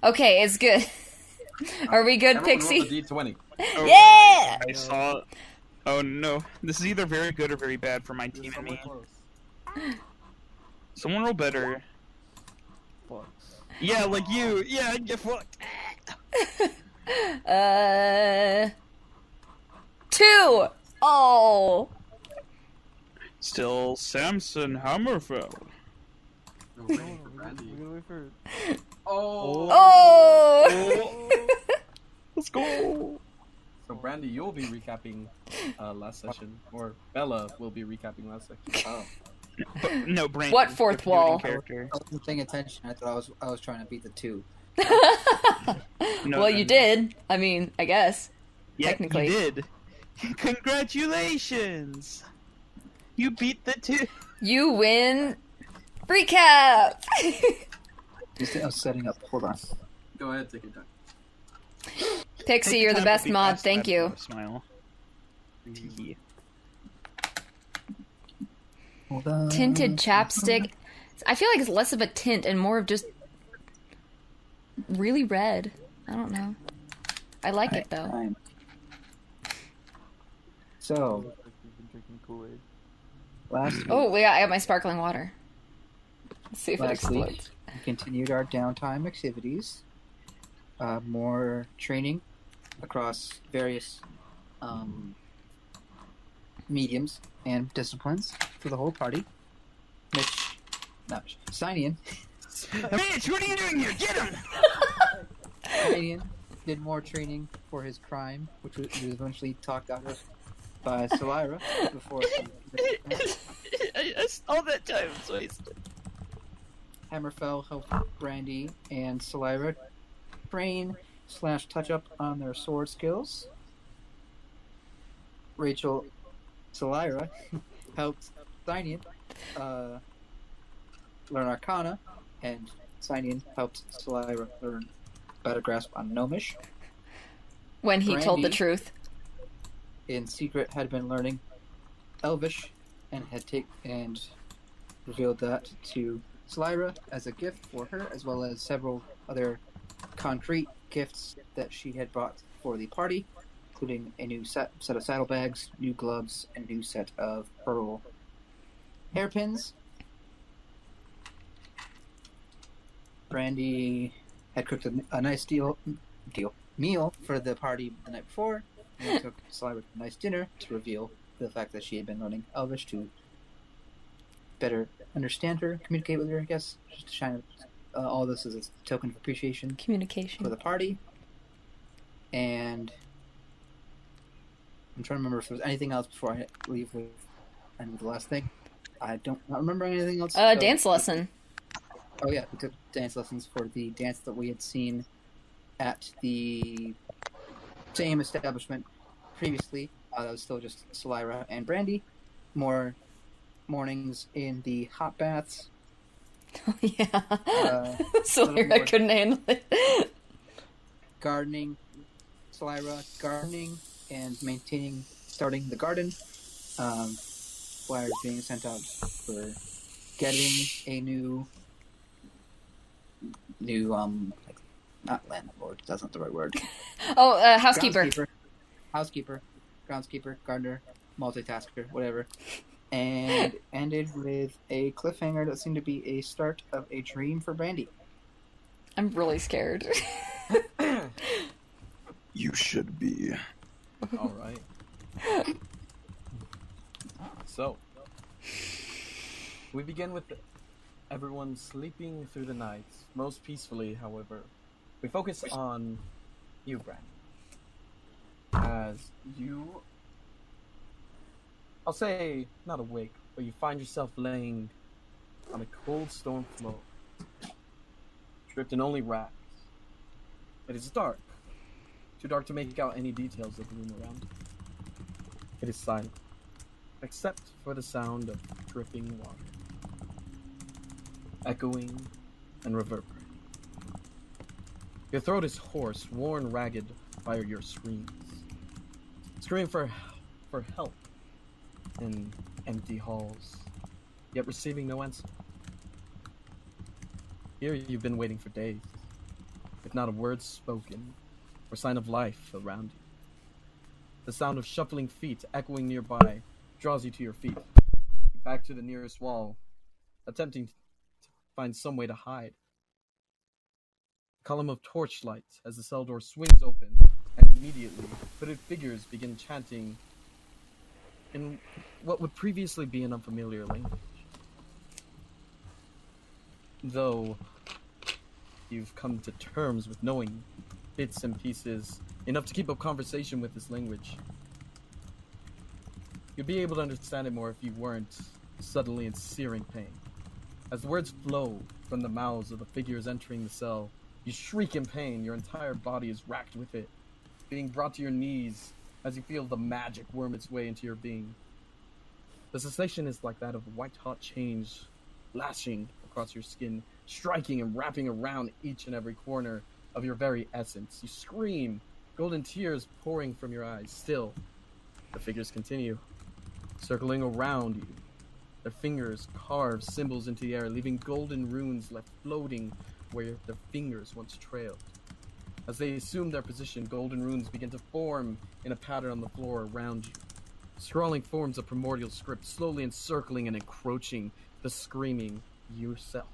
Okay, it's good. Are we good, Everyone roll Pixie? the D20. Oh, Yeah! I saw. Oh no, this is either very good or very bad for my You're team and somewhere me. close. Someone roll better. Close. Yeah, like you. Yeah, get fucked. 2! Oh! Still Samson Hammerfell. No, wait for Brandy. We're gonna wait for. Oh. Oh! Let's go. So Brandy, you'll be recapping last session, or Bella will be recapping last section. Oh, But, no, Brandon. What fourth you have to do it in wall? Character. I wasn't paying attention. I thought I was trying to beat the 2. No, Well, no, you no. did. I mean, I guess. Yeah, technically. you did. Congratulations. You beat the 2. You win. Recap! I was setting up. Hold on. Go ahead, take your time. Pixie, Take you're the time to best be mod. asked Thank that you. for a Smile. Tee. Hold on. Tinted chapstick. I feel like it's less of a tint and more of just really red. I don't know. I like it though. Time. So, Looks like you've been drinking Kool-Aid. last week, Oh, I got my sparkling water. Let's see if it last week explodes. we continued our downtime activities. More training across various mediums and disciplines for the whole party. Sinian Mitch, what are you doing here? Get him! Sinian did more training for his crime, which was eventually talked out of by Solira before I saw that time wasted. Hammerfell helped Brandy and Solira train / touch up on their sword skills. Rachel Solira helped Sinian learn Arcana, and Sinian helped Solira learn better grasp on Gnomish. When he told the Brandy. truth. In secret, had been learning Elvish, and had revealed that to Solira as a gift for her, as well as several other concrete gifts that she had brought for the party, including a new set of saddlebags, new gloves, and a new set of pearl hairpins. Brandy had cooked a nice meal for the party the night before, and took Solira to a nice dinner to reveal the fact that she had been learning Elvish to better understand her, communicate with her, I guess, just to shine all this as a token of appreciation Communication. for the party. And I'm trying to remember if there was anything else before I leave with the last thing. I don't not remember anything else. Dance lesson. Oh yeah, we took dance lessons for the dance that we had seen at the same establishment previously. That was still just Solira and Brandy. More mornings in the hot baths. Yeah. So little I more- couldn't handle it. Gardening, Solira gardening and starting the garden. Flyers being sent out for getting a new not landlord, that's not the right word. Oh, housekeeper. Housekeeper, groundskeeper, gardener, multitasker, whatever. And ended with a cliffhanger that seemed to be a start of a dream for Brandy. I'm really scared. You should be. All right. So, we begin with everyone sleeping through the night, most peacefully, however. We focus on you, Brandon. As you, I'll say, not awake, but you find yourself laying on a cold stone floor, stripped in only rags. It is dark, too dark to make out any details of the room around you. It is silent, except for the sound of dripping water, echoing and reverberating. Your throat is hoarse, worn ragged by your screams. Screaming for help in empty halls, yet receiving no answer. Here you've been waiting for days. with not a word spoken or sign of life around you. The sound of shuffling feet echoing nearby draws you to your feet, back to the nearest wall, attempting to find some way to hide. A column of torchlight as the cell door swings open, and immediately hooded figures begin chanting in what would previously be an unfamiliar language. Though you've come to terms with knowing bits and pieces enough to keep up conversation with this language, you'd be able to understand it more if you weren't suddenly in searing pain. As the words flow from the mouths of the figures entering the cell, you shriek in pain. Your entire body is racked with it, being brought to your knees as you feel the magic worm its way into your being. The sensation is like that of white-hot chains lashing across your skin, striking and wrapping around each and every corner of your very essence. You scream, golden tears pouring from your eyes. Still, the figures continue, circling around you. Their fingers carve symbols into the air, leaving golden runes left floating where their fingers once trailed. As they assume their position, golden runes begin to form in a pattern on the floor around you. Scrawling forms of primordial script, slowly encircling and encroaching the screaming yourself.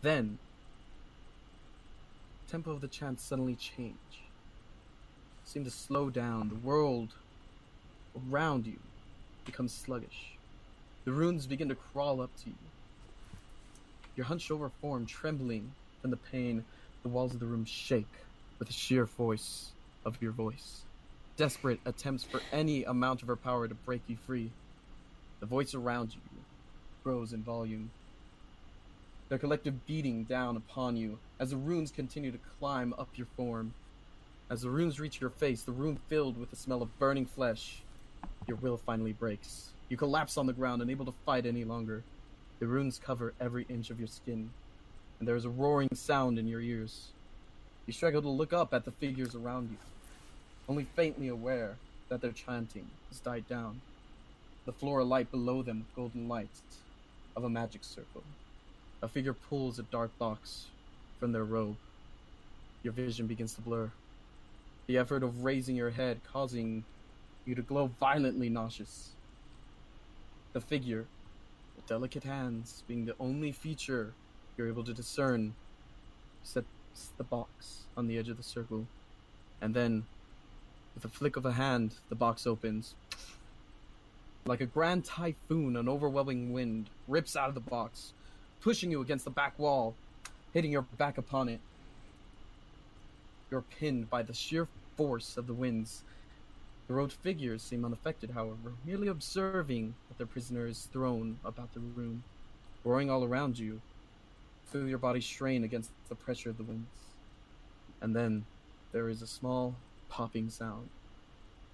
Then, the tempo of the chants suddenly change. Seem to slow down. The world around you becomes sluggish. The runes begin to crawl up to you. Your hunched over form trembling from the pain, the walls of the room shake with the sheer force of your voice. Desperate attempts for any amount of her power to break you free. The voice around you grows in volume. Their collective beating down upon you as the runes continue to climb up your form. As the runes reach your face, the room filled with the smell of burning flesh, your will finally breaks. You collapse on the ground, unable to fight any longer. The runes cover every inch of your skin, and there is a roaring sound in your ears. You struggle to look up at the figures around you, only faintly aware that their chanting has died down. The floor alight below them with golden lights of a magic circle. A figure pulls a dark box from their robe. Your vision begins to blur. The effort of raising your head causing you to glow violently nauseous. The figure, with delicate hands being the only feature you're able to discern, sets the box on the edge of the circle. And then, with a flick of a hand, the box opens. Like a grand typhoon, an overwhelming wind rips out of the box, pushing you against the back wall, hitting your back upon it. You're pinned by the sheer force of the winds. The robed figures seem unaffected, however, merely observing what their prisoner is thrown about the room. Roaring all around you, feel your body strain against the pressure of the winds. And then there is a small popping sound.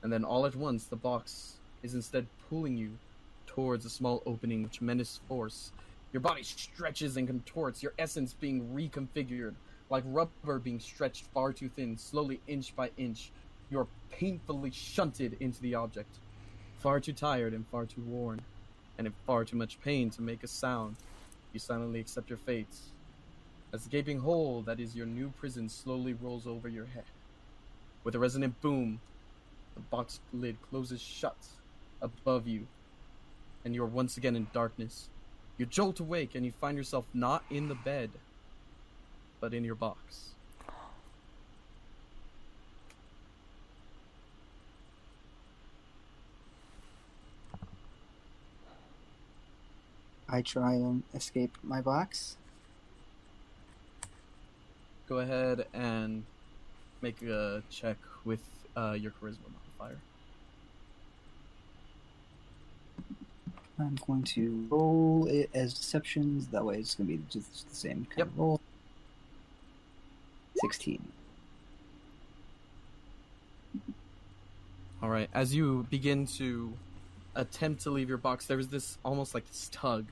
And then all at once the box is instead pulling you towards a small opening with tremendous force. Your body stretches and contorts, your essence being reconfigured, like rubber being stretched far too thin, slowly inch by inch. You're painfully shunted into the object, far too tired and far too worn, and in far too much pain to make a sound. You silently accept your fate, as the gaping hole that is your new prison slowly rolls over your head. With a resonant boom, the box lid closes shut above you, and you're once again in darkness. You jolt awake and you find yourself not in the bed, but in your box. I try and escape my box. Go ahead and make a check with your charisma modifier. I'm going to roll it as deceptions. That way it's going to be just the same kind of roll. 16. All right. As you begin to attempt to leave your box, there is this almost like this tug.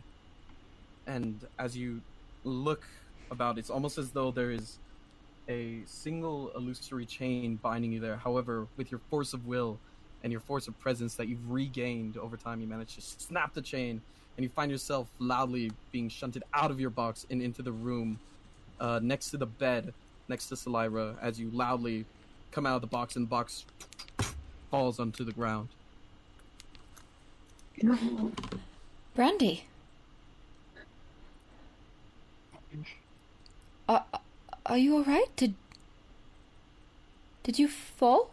And as you look about, it's almost as though there is a single illusory chain binding you there. However, with your force of will and your force of presence that you've regained over time, you manage to snap the chain, and you find yourself loudly being shunted out of your box and into the room next to the bed, next to Salira, as you loudly come out of the box, and the box falls onto the ground. Brandy. Are you alright? Did you fall?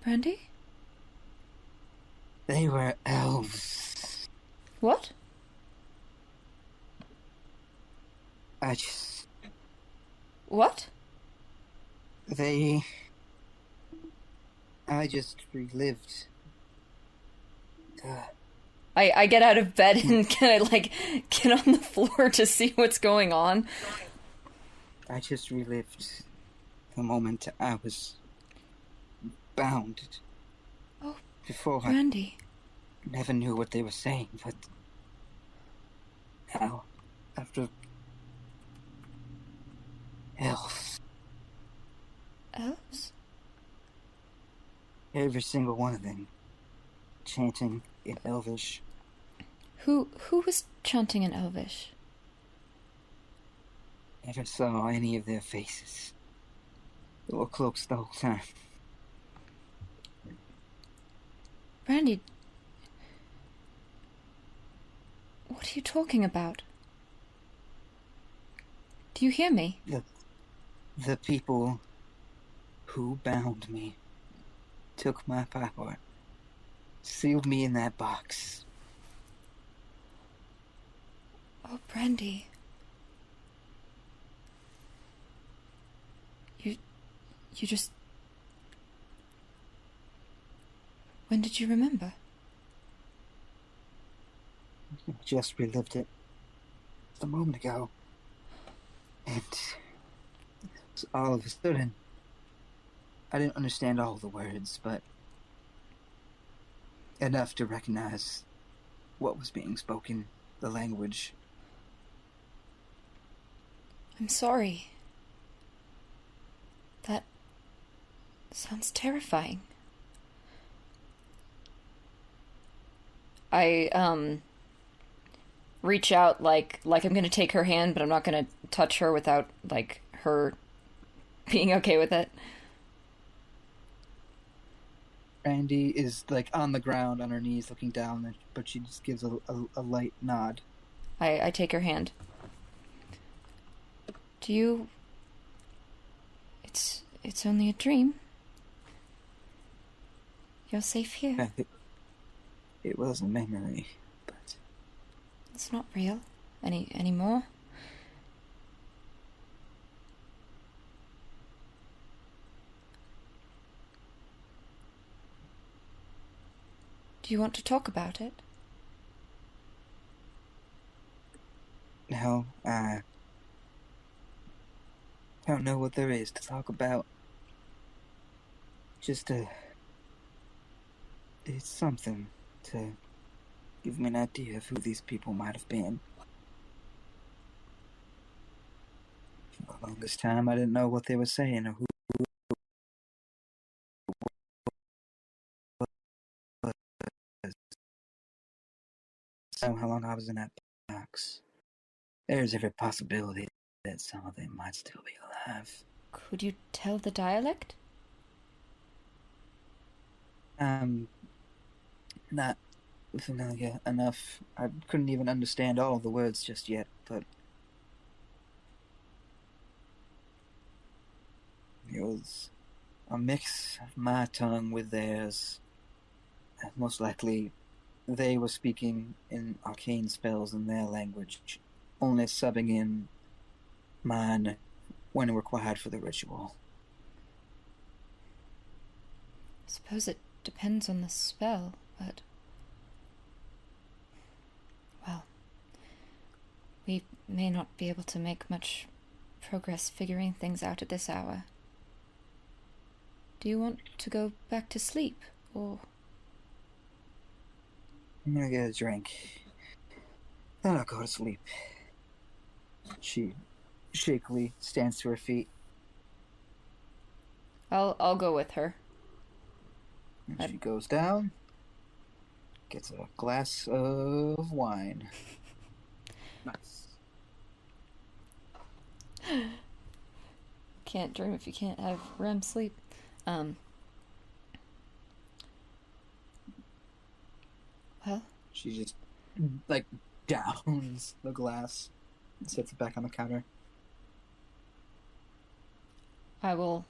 Brandy? They were elves. What? What? I just relived. I get out of bed and kind of like get on the floor to see what's going on. I just relived the moment I was bound. Oh, before Brandy. I never knew what they were saying, but now, after elves, Elves? every single one of them chanting in Elvish. Who was chanting in Elvish? Never saw any of their faces. They were cloaks the whole time. Brandy, what are you talking about? Do you hear me? The people who bound me took my power, sealed me in that box. Oh, Brandy. You just... When did you remember? I just relived it just a moment ago. And all of a sudden, I didn't understand all the words, but enough to recognize what was being spoken, the language. I'm sorry. That sounds terrifying. I reach out like I'm gonna take her hand, but I'm not gonna touch her without like her being okay with it. Randy is like on the ground on her knees looking down, but she just gives a light nod. I take her hand. Do you... It's only a dream. You're safe here. It was a memory, but It's not real anymore. Do you want to talk about it? no, I don't know what there is to talk about. Just it's something to give me an idea of who these people might have been. For the longest time, I didn't know what they were saying or who. So how long I was in that box. There's every possibility that some of them might still be alive. Could you tell the dialect? Not familiar enough. I couldn't even understand all of the words just yet, but it was a mix of my tongue with theirs. Most likely, they were speaking in arcane spells in their language, only subbing in mine when required for the ritual. I suppose it depends on the spell, but... Well, we may not be able to make much progress figuring things out at this hour. Do you want to go back to sleep, or... I'm gonna get a drink. Then I'll go to sleep. She shakily stands to her feet. I'll go with her. And she goes down, gets a glass of wine. Nice. Can't dream if you can't have REM sleep. Well, She just, like, downs the glass and sets it back on the counter. I will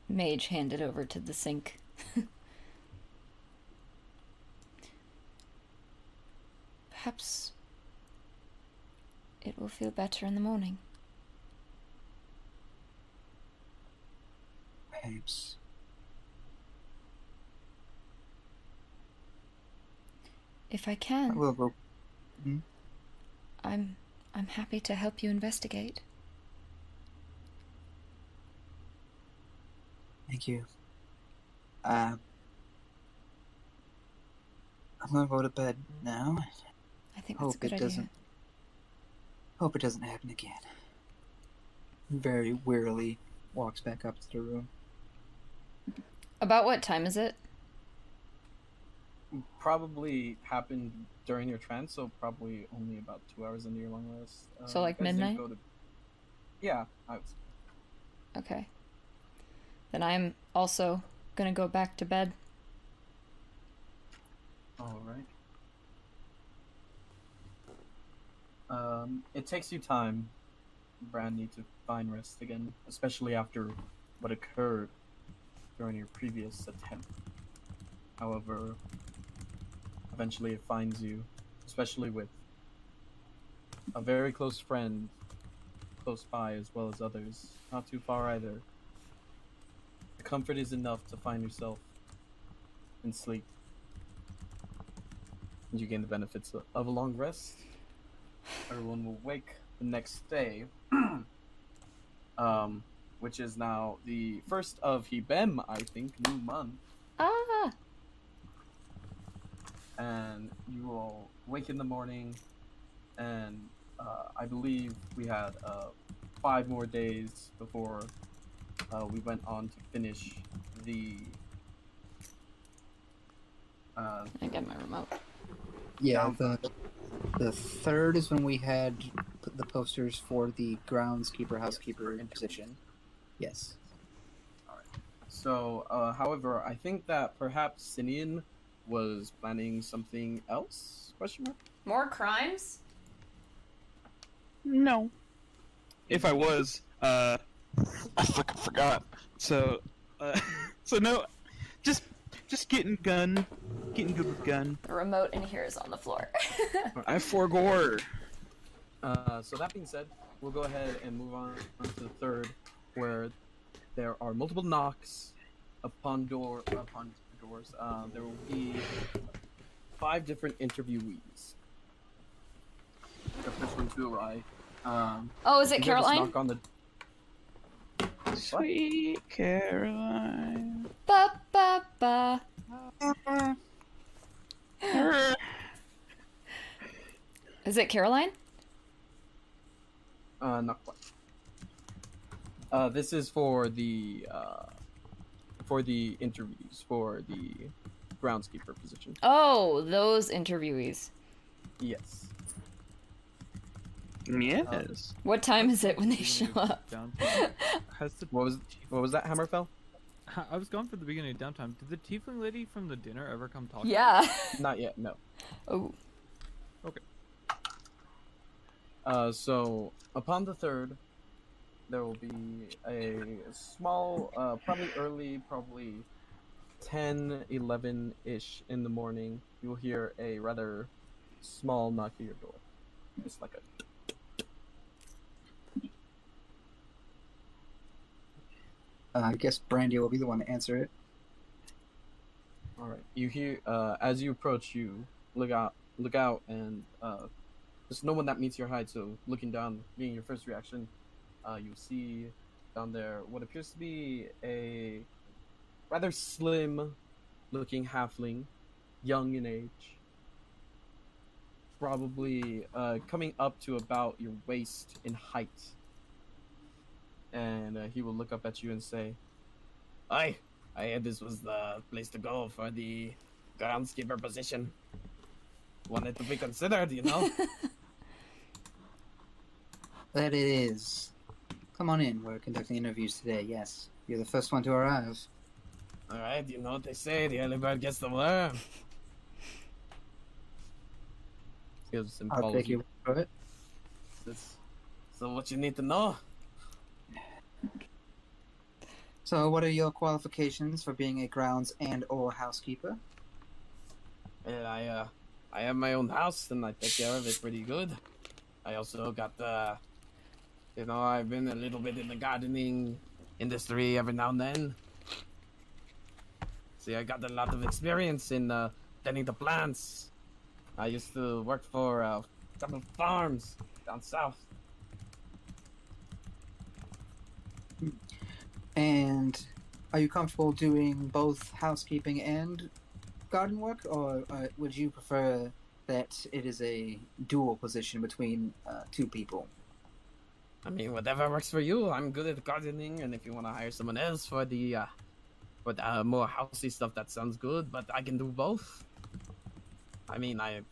mage hand it over to the sink. Perhaps it will feel better in the morning. Perhaps. If I I can, will go. I'm happy to help you investigate. Thank you. I'm gonna go to bed now. I think that's a good idea. Hope it doesn't happen again. Very wearily walks back up to the room. About what time is it? Probably happened during your trance, so probably only about 2 hours into your long rest. So, like, you guys didn't midnight? go to- Yeah, I was. Okay. Then I'm also gonna go back to bed. All right. It takes you time, Brandy, to find rest again, especially after what occurred during your previous attempt. However, eventually it finds you, especially with a very close friend close by as well as others, not too far either. The comfort is enough to find yourself in sleep. And you gain the benefits of a long rest. Everyone will wake the next day, which is now the first of Hibem, I think, new month. Ah! And you will wake in the morning, and I believe we had 5 more days before we went on to finish the. I get my remote. Yeah, the third is when we had the posters for the groundskeeper, housekeeper position. Yes. So, however, I think that perhaps Sinian was planning something else? Question mark. More crimes? No. If I was, I fucking forgot. So, so no, just getting good with gun. The remote in here is on the floor. I forgore. So that being said, we'll go ahead and move on to the third, where there are multiple knocks upon doors. There will be 5 different interviewees. The first one to arrive. Oh, is it you just Caroline? knock on the. Sweet Caroline. Ba ba ba. Is it Caroline? Not quite. This is for the interviews for the groundskeeper position. Oh, those interviewees. Yes. Yes. What time is it when they show up? Has the What was that, Hammerfell? I was gone for the beginning of downtime. Did the tiefling lady from the dinner ever come talk? Yeah. Not yet. No. Oh. Okay. So upon the third, there will be a small, probably early, probably 10, 11-ish in the morning. You will hear a rather small knock at your door. It's like a. I guess Brandy will be the one to answer it. All right. You hear, as you approach, you look out, and there's no one that meets your height. So looking down, being your first reaction, you'll see down there what appears to be a rather slim-looking halfling, young in age, probably coming up to about your waist in height. And he will look up at you and say, "Aye, I heard this was the place to go for the groundskeeper position. Wanted to be considered, you know? That it is. Come on in. We're conducting interviews today, yes. You're the first one to arrive. Alright, you know what they say, the early bird gets the worm. Gives some I'll take balls. your word for it. So what you need to know? So, what are your qualifications for being a grounds and/or housekeeper? Well, I have my own house and I take care of it pretty good. I also got I've been a little bit in the gardening industry every now and then. See, I got a lot of experience in tending to plants. I used to work for a couple of farms down south. And are you comfortable doing both housekeeping and garden work, or would you prefer that it is a dual position between two people? I mean, whatever works for you. I'm good at gardening, and if you want to hire someone else for the more housey stuff, that sounds good. But I can do both. I mean, I've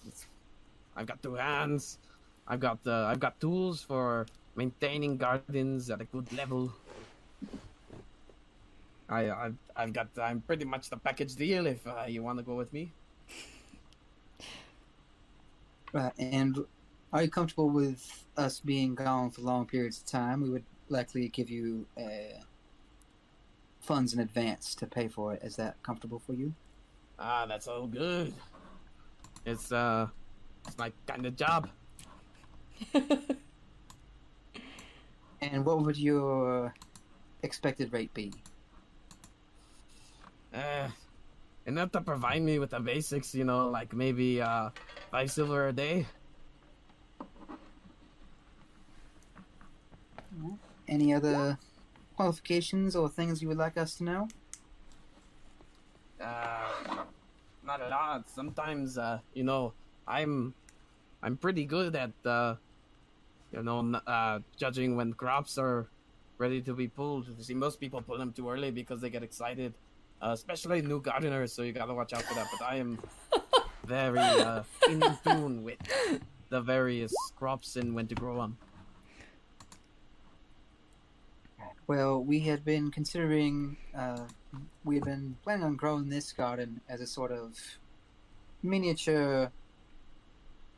got two hands. I've got tools for maintaining gardens at a good level. I'm pretty much the package deal if you want to go with me. And are you comfortable with us being gone for long periods of time? We would likely give you funds in advance to pay for it. Is that comfortable for you? That's all good. It's my kind of job. And what would your expected rate be? Enough to provide me with the basics, you know, like maybe 5 silver a day. Any other qualifications or things you would like us to know? Not a lot. Sometimes, I'm pretty good at, judging when crops are ready to be pulled. You see, most people pull them too early because they get excited, especially new gardeners. So you gotta watch out for that. But I am very in tune with the various crops and when to grow them. Well, we had been considering, we had been planning on growing this garden as a sort of miniature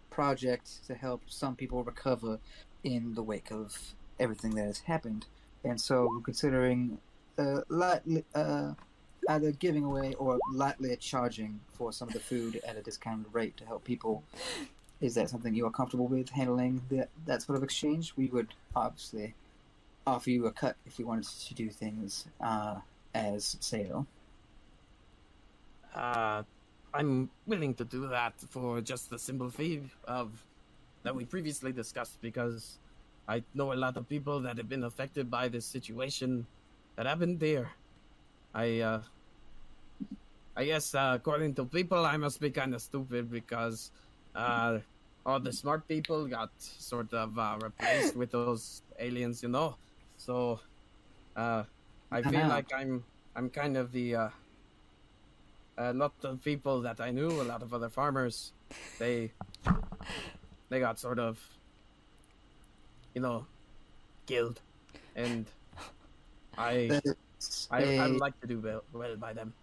project to help some people recover in the wake of everything that has happened. And so we're considering lightly, either giving away or lightly charging for some of the food at a discounted rate to help people. Is that something you are comfortable with, handling that sort of exchange? We would obviously offer you a cut if you wanted to do things as sale. I'm willing to do that for just the simple fee of that we previously discussed, because I know a lot of people that have been affected by this situation that happened there. I guess according to people, I must be kind of stupid because all the smart people got sort of replaced with those aliens, you know. So I feel like I'm kind of the not the people that I knew. A lot of other farmers, they got sort of, killed, and I would like to do well by them.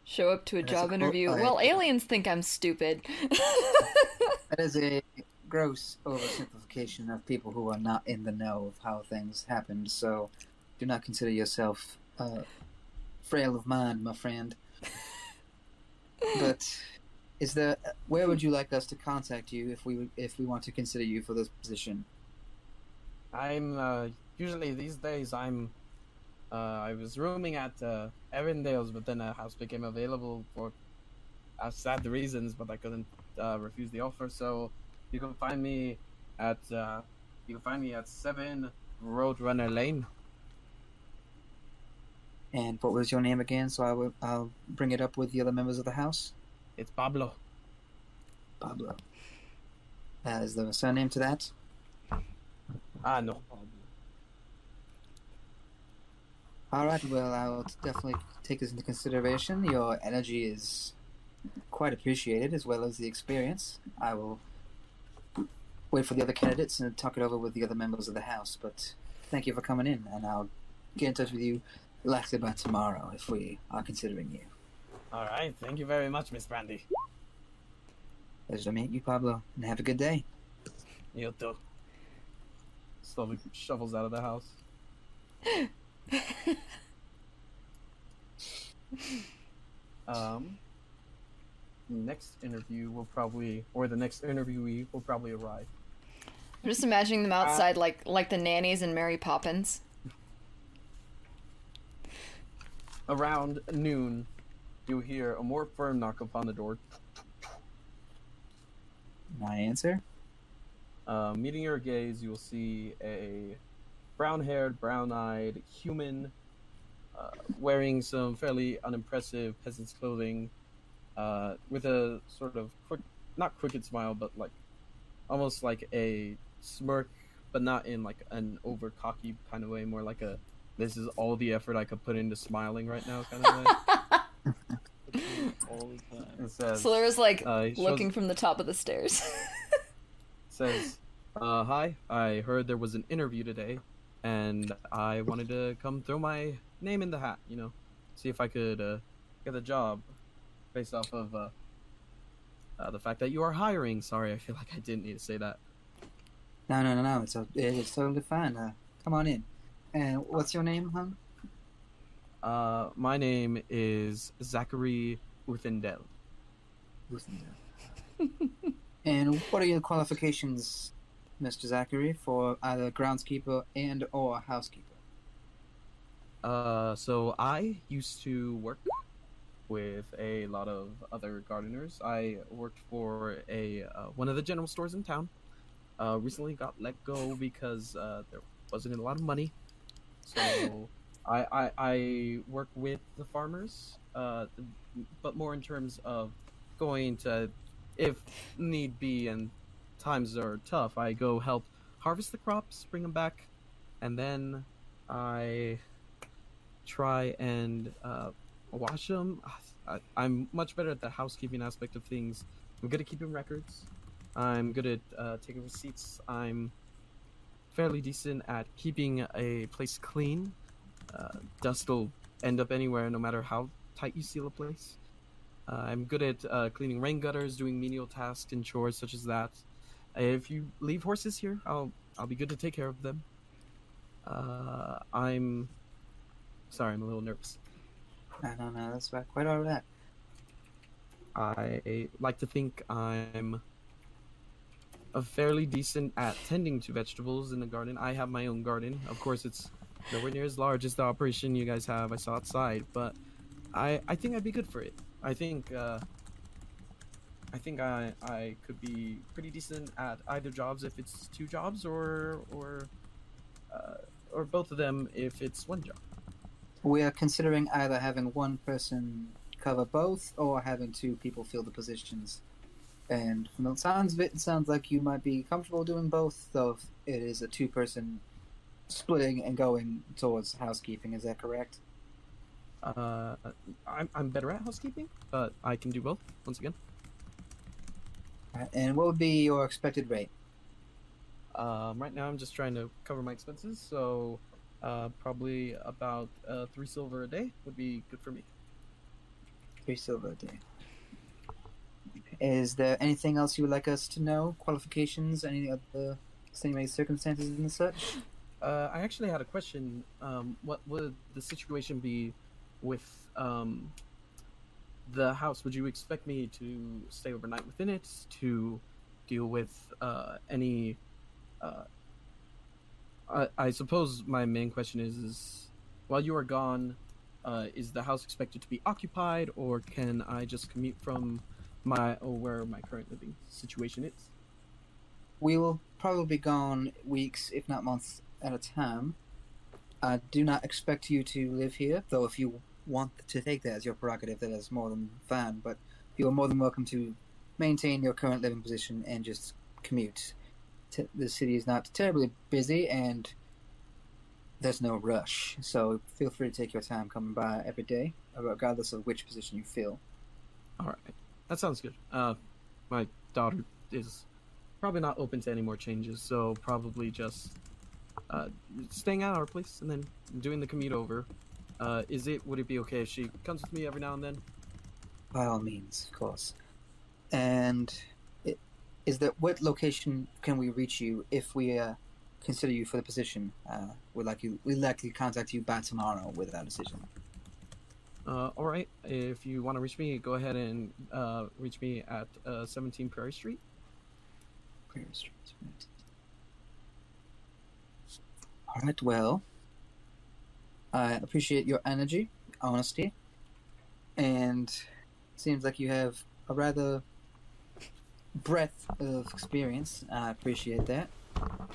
Show up to a That's job a interview. cool- Well, aliens think I'm stupid. That is a gross oversimplification of people who are not in the know of how things happened, so do not consider yourself frail of mind, my friend. But where would you like us to contact you if we want to consider you for this position? I'm usually these days I was rooming at Erindale's, but then a house became available for sad reasons, but I couldn't refuse the offer. So you can find me at 7 Roadrunner Lane. And what was your name again? So I'll bring it up with the other members of the house. It's Pablo. Pablo. Is there a surname to that? No. All right, well, I'll definitely take this into consideration. Your energy is quite appreciated, as well as the experience. I will wait for the other candidates and talk it over with the other members of the House, but thank you for coming in, and I'll get in touch with you likely by tomorrow if we are considering you. All right. Thank you very much, Miss Brandy. Pleasure to meet you, Pablo, and have a good day. You too. Slowly shuffles out of the house. Next interview will probably, or the next interviewee will probably arrive. I'm just imagining them outside like the nannies in Mary Poppins. Around noon, you hear a more firm knock upon the door. My answer? Meeting your gaze, you will see a brown-haired, brown-eyed human wearing some fairly unimpressive peasant's clothing, with a sort of not crooked smile, but like almost like a smirk, but not in like an over cocky kind of way, more like a this is all the effort I could put into smiling right now kind of way. All the time. It says, Solera's like he shows- looking from the top of the stairs. says, hi, I heard there was an interview today, and I wanted to come throw my name in the hat, you know, see if I could get a job based off of the fact that you are hiring. Sorry, I feel like I didn't need to say that. No. It's totally fine. Come on in. And what's your name, hon? My name is Zachary Uthendel. And what are your qualifications, Mr. Zachary, for either groundskeeper and or housekeeper? So I used to work with a lot of other gardeners. I worked for a one of the general stores in town. Recently got let go because there wasn't a lot of money. So I work with the farmers, but more in terms of going to, if need be and times are tough, I go help harvest the crops, bring them back, and then I try and wash them. I'm much better at the housekeeping aspect of things. I'm good at keeping records. I'm good at taking receipts. I'm fairly decent at keeping a place clean. Dust will end up anywhere, no matter how tight you seal a place. I'm good at cleaning rain gutters, doing menial tasks and chores such as that. If you leave horses here, I'll be good to take care of them. I'm sorry, I'm a little nervous. No, that's quite all right. I like to think I'm fairly decent at tending to vegetables in the garden. I have my own garden. Of course, it's nowhere near as large as the operation you guys have. I saw outside, but I think I'd be good for it. I think I could be pretty decent at either jobs if it's two jobs, or both of them if it's one job. We are considering either having one person cover both or having two people fill the positions. And from the sounds of it, it sounds like you might be comfortable doing both, though it is a two-person splitting and going towards housekeeping. Is that correct? I'm better at housekeeping, but I can do both once again. And what would be your expected rate? Right now I'm just trying to cover my expenses, so probably about 3 silver a day would be good for me. 3 silver a day. Is there anything else you would like us to know? Qualifications? Any other extenuating circumstances and such? I actually had a question. What would the situation be with the house? Would you expect me to stay overnight within it, to deal with any... I suppose my main question is while you are gone, is the house expected to be occupied, or can I just commute from where my current living situation is? We will probably be gone weeks, if not months, at a time. I do not expect you to live here, though if you want to take that as your prerogative, that is more than fine, but you are more than welcome to maintain your current living position and just commute. The city is not terribly busy, and there's no rush, so feel free to take your time coming by every day, regardless of which position you fill. All right, that sounds good. My daughter is probably not open to any more changes, so probably just staying at our place and then doing the commute over. Would it be okay if she comes with me every now and then? By all means, of course. And what location can we reach you if we consider you for the position? We'd likely contact you by tomorrow with our decision. All right. If you want to reach me, go ahead and reach me at 17 Prairie Street. Prairie Street. All right. Well, I appreciate your energy, honesty, and it seems like you have a rather breadth of experience. I appreciate that.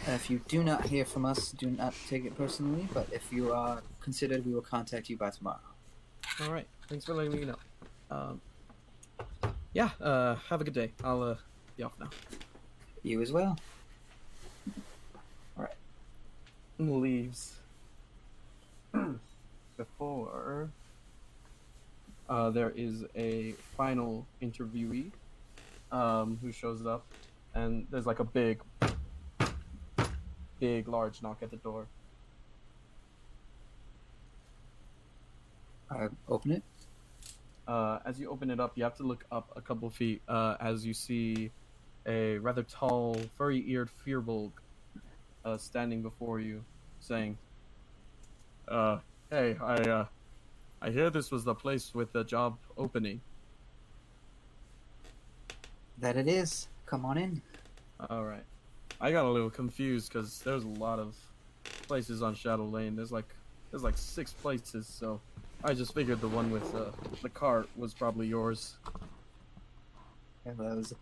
If you do not hear from us, do not take it personally, but if you are considered, we will contact you by tomorrow. All right. Thanks for letting me know. Have a good day. I'll be off now. You as well. All right. And leaves. Before there is a final interviewee who shows up, and there's like a big, large knock at the door. Open it. As you open it up, you have to look up a couple feet as you see a rather tall, furry-eared Firbolg standing before you, saying, "Hey, I hear this was the place with the job opening." That it is. Come on in. All right. I got a little confused because there's a lot of places on Shadow Lane. There's like 6 places, so I just figured the one with the cart was probably yours. Yeah, that was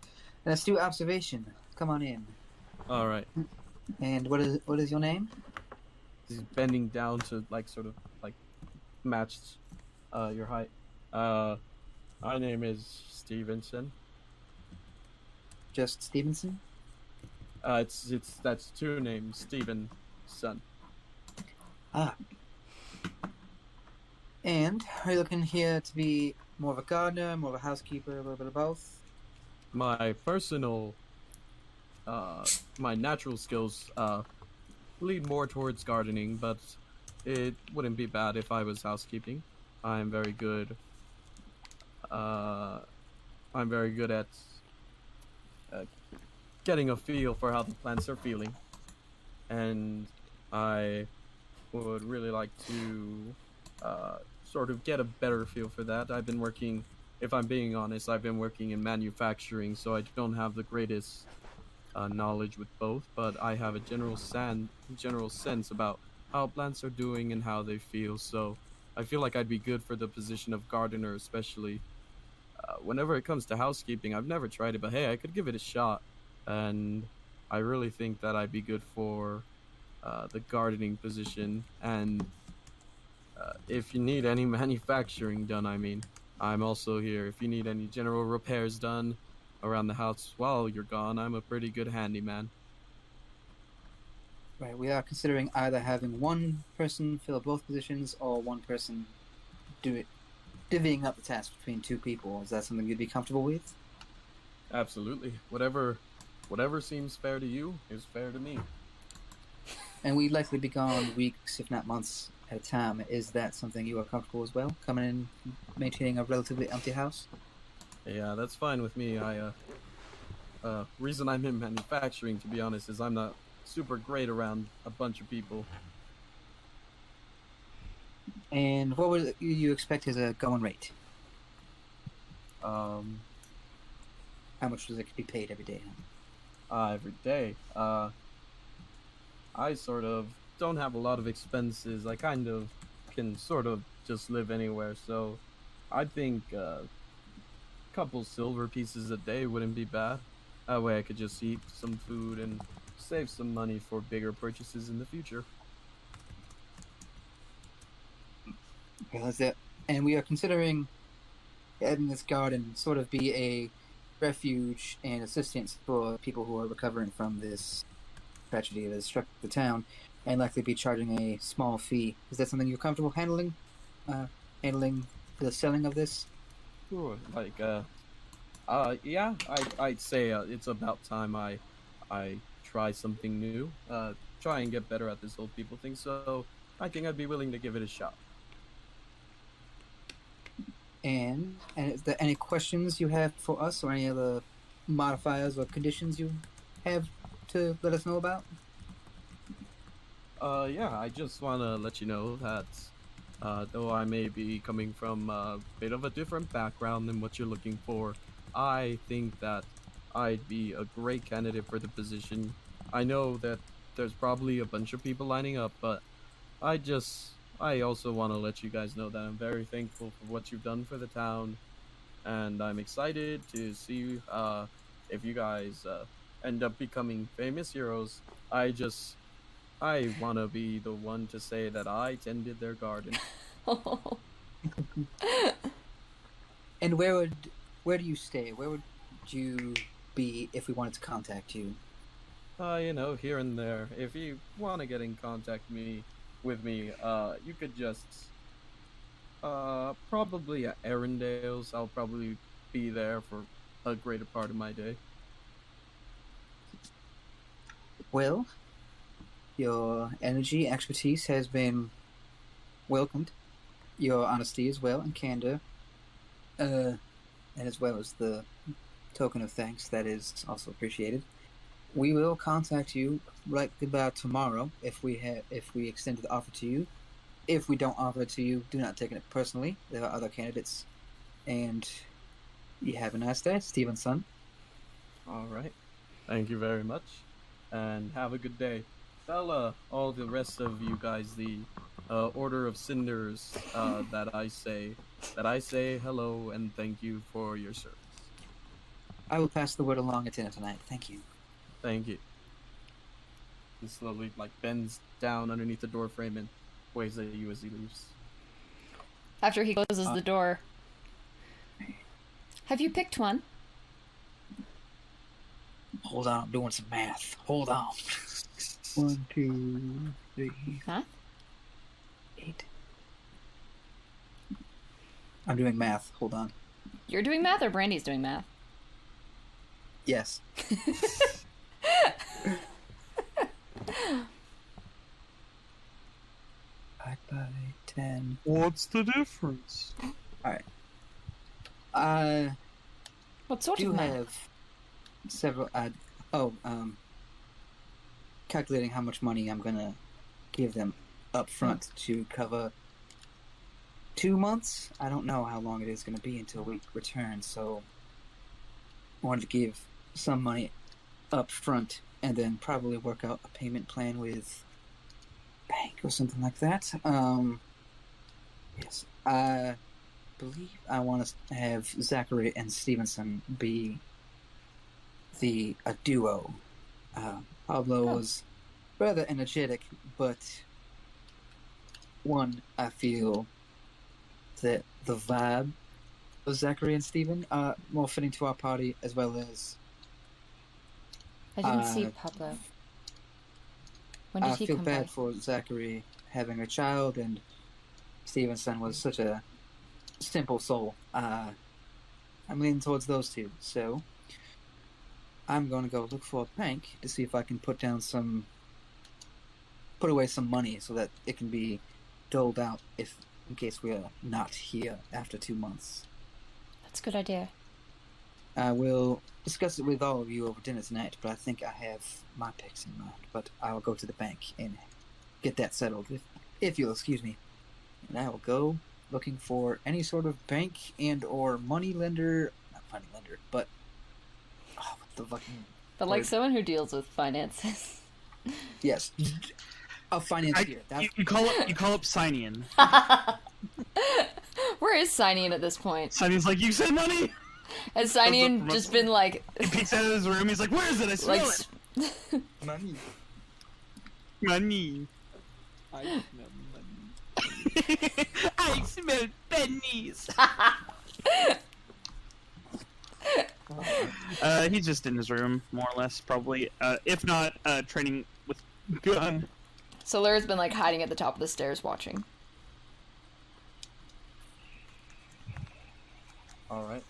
an astute observation. Come on in. All right. And what is your name? He's bending down to sort of match your height. My name is Stevenson. Just Stevenson? That's 2 names, Stevenson. Ah. And are you looking here to be more of a gardener, more of a housekeeper, a little bit of both? My personal, my natural skills lead more towards gardening, but it wouldn't be bad if I was housekeeping. I'm very good. I'm very good at getting a feel for how the plants are feeling, and I would really like to sort of get a better feel for that. I've been working, if I'm being honest, I've been working in manufacturing, so I don't have the greatest knowledge with both, but I have a general sense about how plants are doing and how they feel, so I feel like I'd be good for the position of gardener, especially. Whenever it comes to housekeeping, I've never tried it, but hey, I could give it a shot, and I really think that I'd be good for the gardening position. And if you need any manufacturing done, I'm also here. If you need any general repairs done around the house while you're gone, I'm a pretty good handyman. Right, we are considering either having one person fill both positions or one person do it, divvying up the task between 2 people. Is that something you'd be comfortable with? Absolutely. Whatever seems fair to you is fair to me. And we'd likely be gone weeks, if not months, at a time. Is that something you are comfortable as well? Coming in, maintaining a relatively empty house? Yeah, that's fine with me. Reason I'm in manufacturing, to be honest, is I'm not super great around a bunch of people. And what would you expect as a going rate? How much does it be paid every day? Every day. I sort of don't have a lot of expenses. I kind of can sort of just live anywhere, so I think a couple silver pieces a day wouldn't be bad. That way I could just eat some food and save some money for bigger purchases in the future. Well, that's it. And we are considering having this garden sort of be a refuge and assistance for people who are recovering from this tragedy that has struck the town. and likely be charging a small fee. Is that something you're comfortable handling? Handling the selling of this? Sure. Like, yeah, I'd say it's about time I try something new. Try and get better at this old people thing. So I think I'd be willing to give it a shot. And is there any questions you have for us, or any other modifiers or conditions you have to let us know about? Yeah, I just want to let you know that though I may be coming from a bit of a different background than what you're looking for, I think that I'd be a great candidate for the position. I know that there's probably a bunch of people lining up, but I also want to let you guys know that I'm very thankful for what you've done for the town, and I'm excited to see if you guys end up becoming famous heroes. I want to be the one to say that I tended their garden. And where do you stay? Where would you be if we wanted to contact you? You know, here and there. If you want to get in contact with me, you could just probably at Arendale's. I'll probably be there for a greater part of my day. Well, your energy, expertise has been welcomed. Your honesty as well, and candor, and as well as the token of thanks that is also appreciated. We will contact you right about tomorrow if we extend the offer to you. If we don't offer it to you, do not take it personally. There are other candidates, and you have a nice day, Stevenson. All right. Thank you very much, and have a good day. Tell all the rest of you guys the Order of Cinders that I say hello and thank you for your service. I will pass the word along at dinner tonight. Thank you. Thank you. He slowly bends down underneath the door frame and waves at you as he leaves. After he closes the door. Have you picked one? Hold on, I'm doing some math. Hold on. 1, 2, 3. Huh? 8. I'm doing math. Hold on. You're doing math or Brandy's doing math? Yes. 5 by 10. What's the difference? Alright. What sort Do of math? have several. Calculating how much money I'm gonna give them up front to cover 2 months. I don't know how long it is gonna be until we return, so I wanted to give some money up front and then probably work out a payment plan with bank or something like that. Yes, I believe I want to have Zachary and Stevenson be a duo. Pablo was rather energetic, but I feel that the vibe of Zachary and Steven are more fitting to our party, as well as I didn't see Pablo. When did I he feel come bad by? for Zachary having a child, and Stevenson was such a simple soul. I'm leaning towards those two, so I'm going to go look for a bank to see if I can put away some money so that it can be doled out in case we are not here after 2 months. That's a good idea. I will discuss it with all of you over dinner tonight, but I think I have my picks in mind. But I will go to the bank and get that settled, if you'll excuse me. And I will go looking for any sort of bank and or money lender, not money lender, but what the fucking But like word? someone who deals with finances. Yes, a financier. You call up Signian. Where is Signian at this point? Signian's like, you said money? Has Signian just been like... He peeks out of his room, he's like, where is it? I smell like, it! money. Money. I smell money. I smell pennies! He's just in his room, more or less, probably. If not, training with gun. Solera's been like hiding at the top of the stairs watching. All right.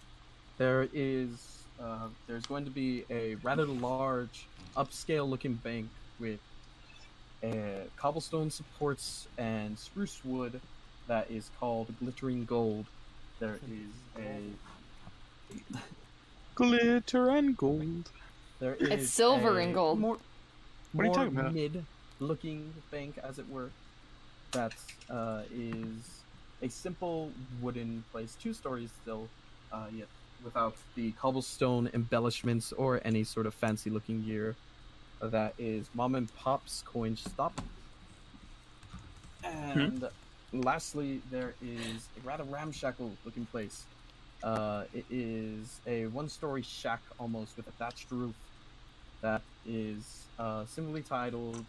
There's going to be a rather large, upscale-looking bank with cobblestone supports and spruce wood that is called Glittering Gold. There is a Glitter and gold. there is It's silver a and gold. More, What are you more talking about? mid-looking bank, as it were. That is a simple wooden place, 2 stories still, yet without the cobblestone embellishments or any sort of fancy-looking gear. That is mom and pop's coin stop. And lastly, there is a rather ramshackle-looking place. It is a 1-story shack almost with a thatched roof that is simply titled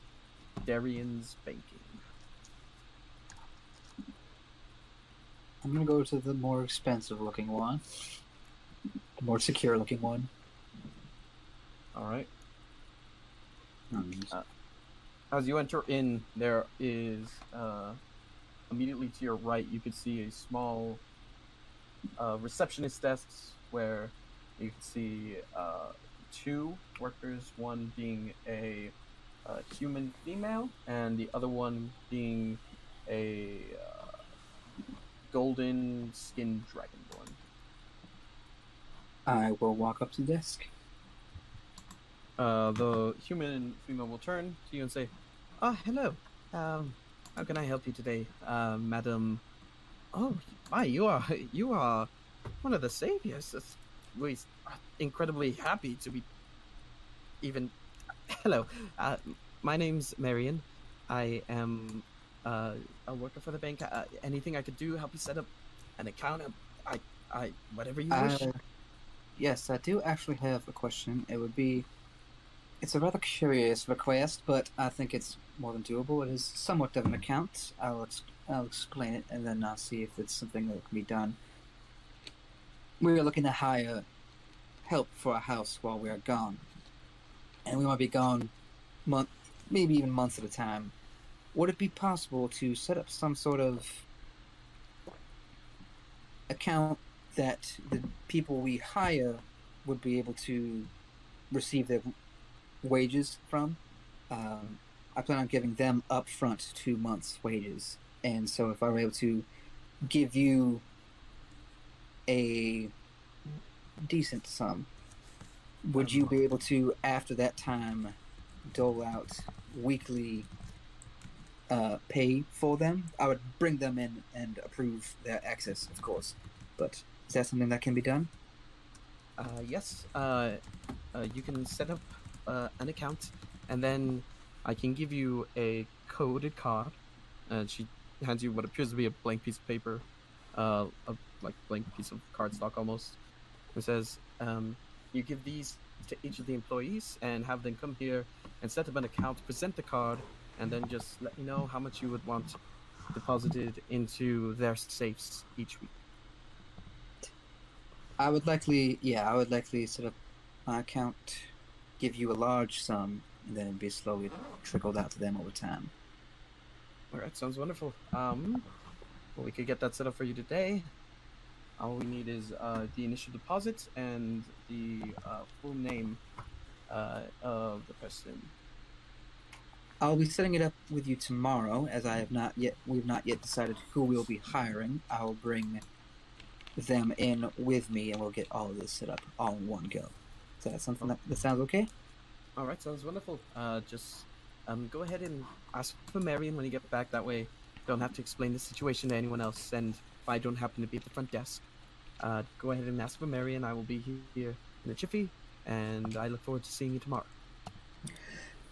Darian's Banking. I'm gonna go to the more expensive looking one. The more secure looking one. All right. Mm. As you enter in, there is immediately to your right, you can see a small receptionist desk where you can see 2 workers, one being a human female and the other one being a golden skinned dragonborn. I will walk up to the desk. The human female will turn to you and say, "Oh, hello. How can I help you today, madam?" "Oh, my, you are one of the saviors. We're incredibly happy to be even. Hello, my name's Marion. I am a worker for the bank. Anything I could do, help you set up an account? Whatever you wish." Yes, I do actually have a question. It's a rather curious request, but I think it's more than doable. It is somewhat of an account. I'll explain it, and then I'll see if it's something that can be done. We are looking to hire help for a house while we are gone, and we might be gone maybe even months at a time. Would it be possible to set up some sort of account that the people we hire would be able to receive their wages from? I plan on giving them upfront 2 months' wages, and so if I were able to give you a decent sum, would you be able to, after that time, dole out weekly pay for them? I would bring them in and approve their access, of course, but is that something that can be done? Yes. You can set up an account, and then I can give you a coded card. And she hands you what appears to be a blank piece of paper, a blank piece of cardstock almost. It says, you give these to each of the employees and have them come here and set up an account, present the card, and then just let me know how much you would want deposited into their safes each week. I would likely set up my account, give you a large sum, and then it'd be slowly trickled out to them over time. All right, sounds wonderful. Well, we could get that set up for you today. All we need is the initial deposit and the full name of the person. I'll be setting it up with you tomorrow, as we've not yet decided who we'll be hiring. I'll bring them in with me, and we'll get all of this set up all in one go. Is that something that sounds okay? All right, sounds wonderful. Just go ahead and ask for Marion when you get back. That way, you don't have to explain the situation to anyone else. And if I don't happen to be at the front desk, go ahead and ask for Marion. I will be here in a jiffy, and I look forward to seeing you tomorrow.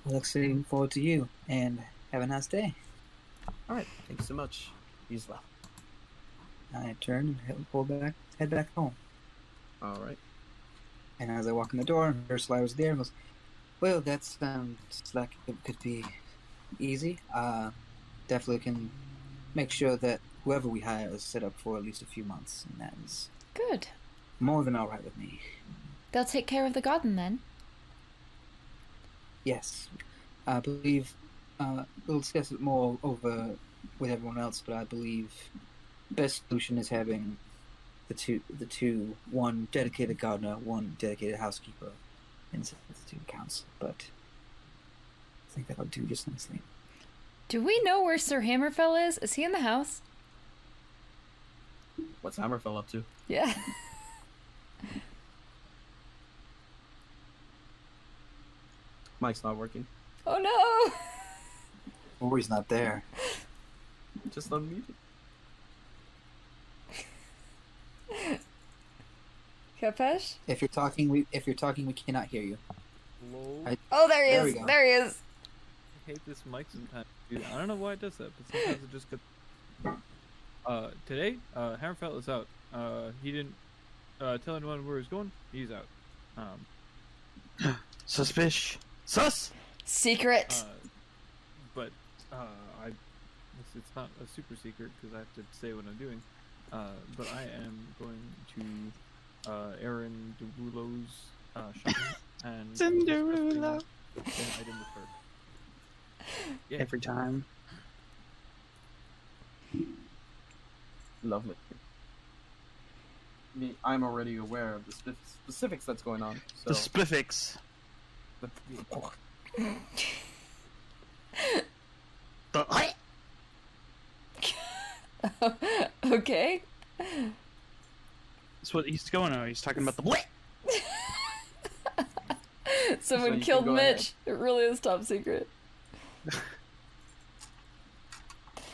I look forward to you, and have a nice day. All right, thank you so much. You as well. I turn and head back home. All right. And as I walk in the door, Ursula was there and goes, "Well, that sounds like it could be easy. Definitely can make sure that whoever we hire is set up for at least a few months, and that is Good. more than all right with me." They'll take care of the garden then. Yes, I believe we'll discuss it more over with everyone else, but I believe the best solution is having the two, one dedicated gardener, one dedicated housekeeper, and substitute council. But I think that'll do just nicely. Do we know where Sir Hammerfell is? Is he in the house? What's Hammerfell up to? Yeah. Mike's not working. Oh no! Or he's not there. Just unmuted. Kapesh? If you're talking, we cannot hear you. Hello? Oh, there he There we is. go. There he is. I hate this mic sometimes. Dude, I don't know why it does that, but sometimes it just gets. Today, Hammerfell is out. He didn't tell anyone where he's going. He's out. Suspicious. Sus. Secret. But it's not a super secret because I have to say what I'm doing. But I am going to Aaron DeRulo's shop and Cinderella. an item with her. Yeah. Every time. Lovely. I'm already aware of the specifics that's going on. So The spiffix. The Okay. That's what he's going on. He's talking about the So Someone you killed can go ahead. Mitch. It really is top secret.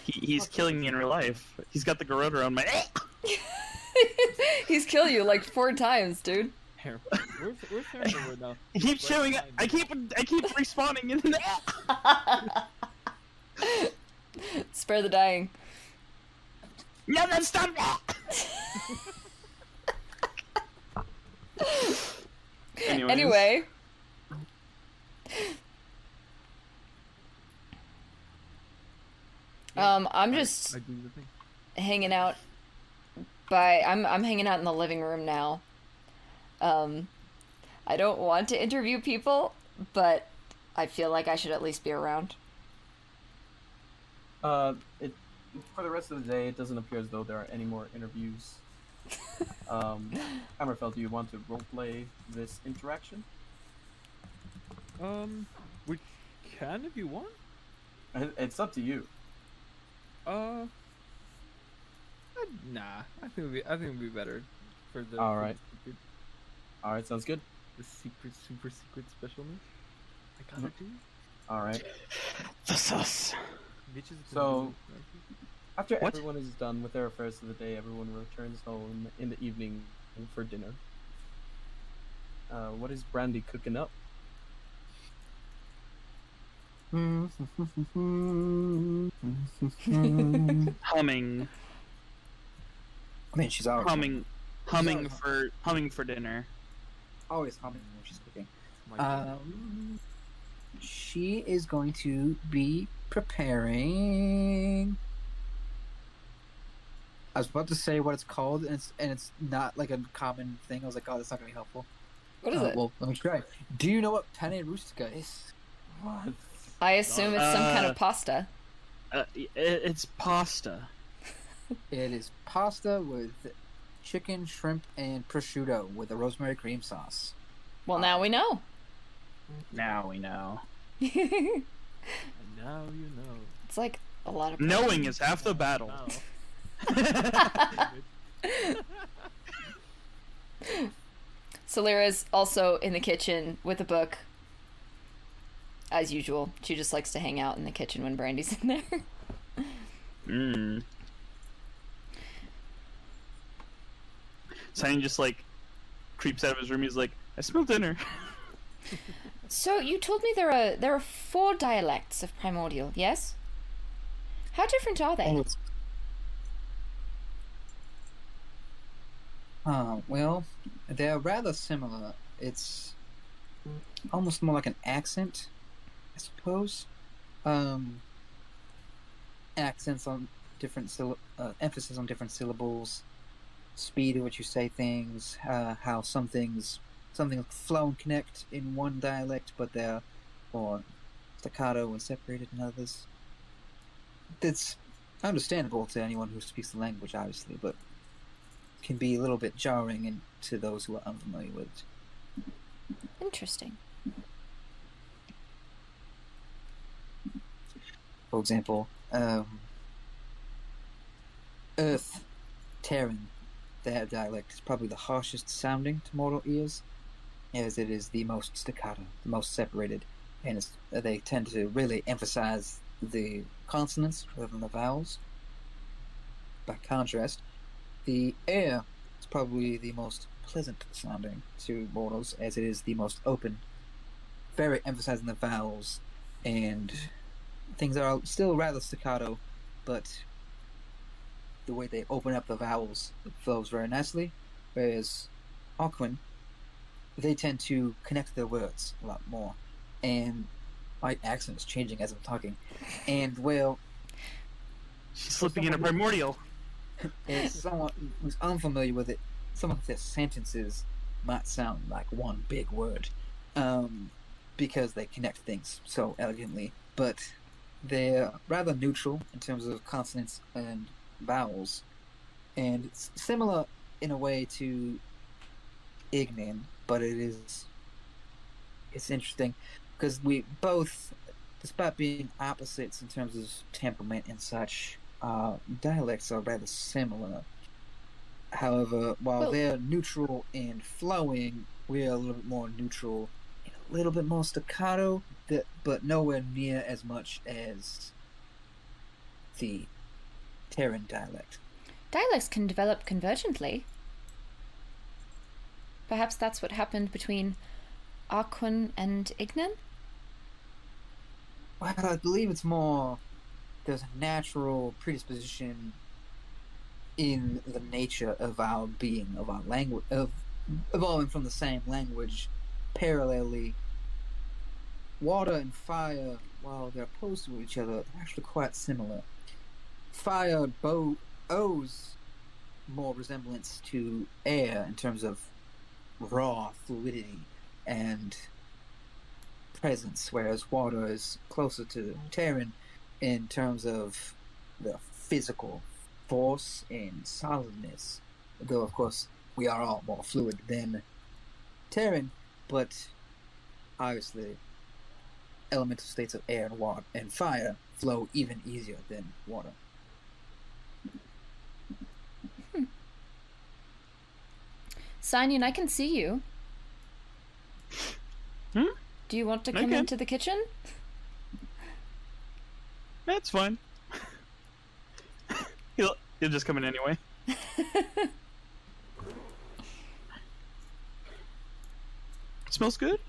He's killing me in real life. He's got the garrote around my. He's killed you like 4 times, dude. Where's Hammerfell right now? He keeps showing up. I keep respawning in the. Spare the dying. No, then stop that. Anyways. Anyway. I'm just I do the thing. hanging out I'm hanging out in the living room now. I don't want to interview people, but I feel like I should at least be around. for the rest of the day, it doesn't appear as though there are any more interviews. Hammerfell, do you want to roleplay this interaction? We can if you want. It's up to you. Nah. I think it'd be better for the. All right. All right, sounds good. The secret, super secret specialness. I gotta do. All right. The sus. Bitches. So- After What? everyone is done with their affairs of the day, everyone returns home in the evening for dinner. What is Brandy cooking up? Humming. I mean, she's always Humming for dinner. always humming when she's cooking. My She is going to be preparing. I was about to say what it's called, and it's not like a common thing. I was like, oh, that's not gonna be helpful. What is it? Well, let me try. Do you know what penne rustica is? What? I assume it's some kind of pasta. It's pasta. It is pasta with chicken, shrimp, and prosciutto with a rosemary cream sauce. Well, now we know. Now we know. And now you know. It's like a lot of Knowing is half the battle. Solera's also in the kitchen with a book. As usual, she just likes to hang out in the kitchen when Brandy's in there. Mmm. Simon just like creeps out of his room. He's like, "I smell dinner." So you told me there are 4 dialects of Primordial, yes? How different are they? Well, they're rather similar. It's almost more like an accent, I suppose. Accents on different emphasis on different syllables, speed at which you say things, how something flow and connect in one dialect, but they're or staccato and separated in others. It's understandable to anyone who speaks the language, obviously, but can be a little bit jarring to those who are unfamiliar with it. Interesting. For example, Earth, Terran, their dialect is probably the harshest sounding to mortal ears, as it is the most staccato, the most separated, and they tend to really emphasize the consonants rather than the vowels. By contrast, the air is probably the most pleasant sounding to mortals, as it is the most open, very emphasizing the vowels, and things are still rather staccato, but the way they open up the vowels, it flows very nicely. Whereas Aquan, they tend to connect their words a lot more. And my accent is changing as I'm talking. And, well, She's slipping in a primordial. as someone who's unfamiliar with it, some of their sentences might sound like one big word, because they connect things so elegantly. But they're rather neutral in terms of consonants and vowels, and it's similar in a way to Ignan, but it's interesting because we both, despite being opposites in terms of temperament and such, dialects are rather similar. However, while they're neutral and flowing, we're a little bit more neutral and a little bit more staccato, but nowhere near as much as the Terran dialect. Dialects can develop convergently. Perhaps that's what happened between Aquan and Ignan? Well, I believe it's more there's a natural predisposition in the nature of our being, of our language, of evolving from the same language parallelly. Water and fire, while they're opposed to each other, they're actually quite similar. Fire owes more resemblance to air in terms of raw fluidity and presence, whereas water is closer to Terran in terms of the physical force and solidness. Though, of course, we are all more fluid than Terran, but obviously elemental states of air and water and fire flow even easier than water. Sinyan, I can see you. Do you want to come into the kitchen? That's fine. He'll just come in anyway. Smells good.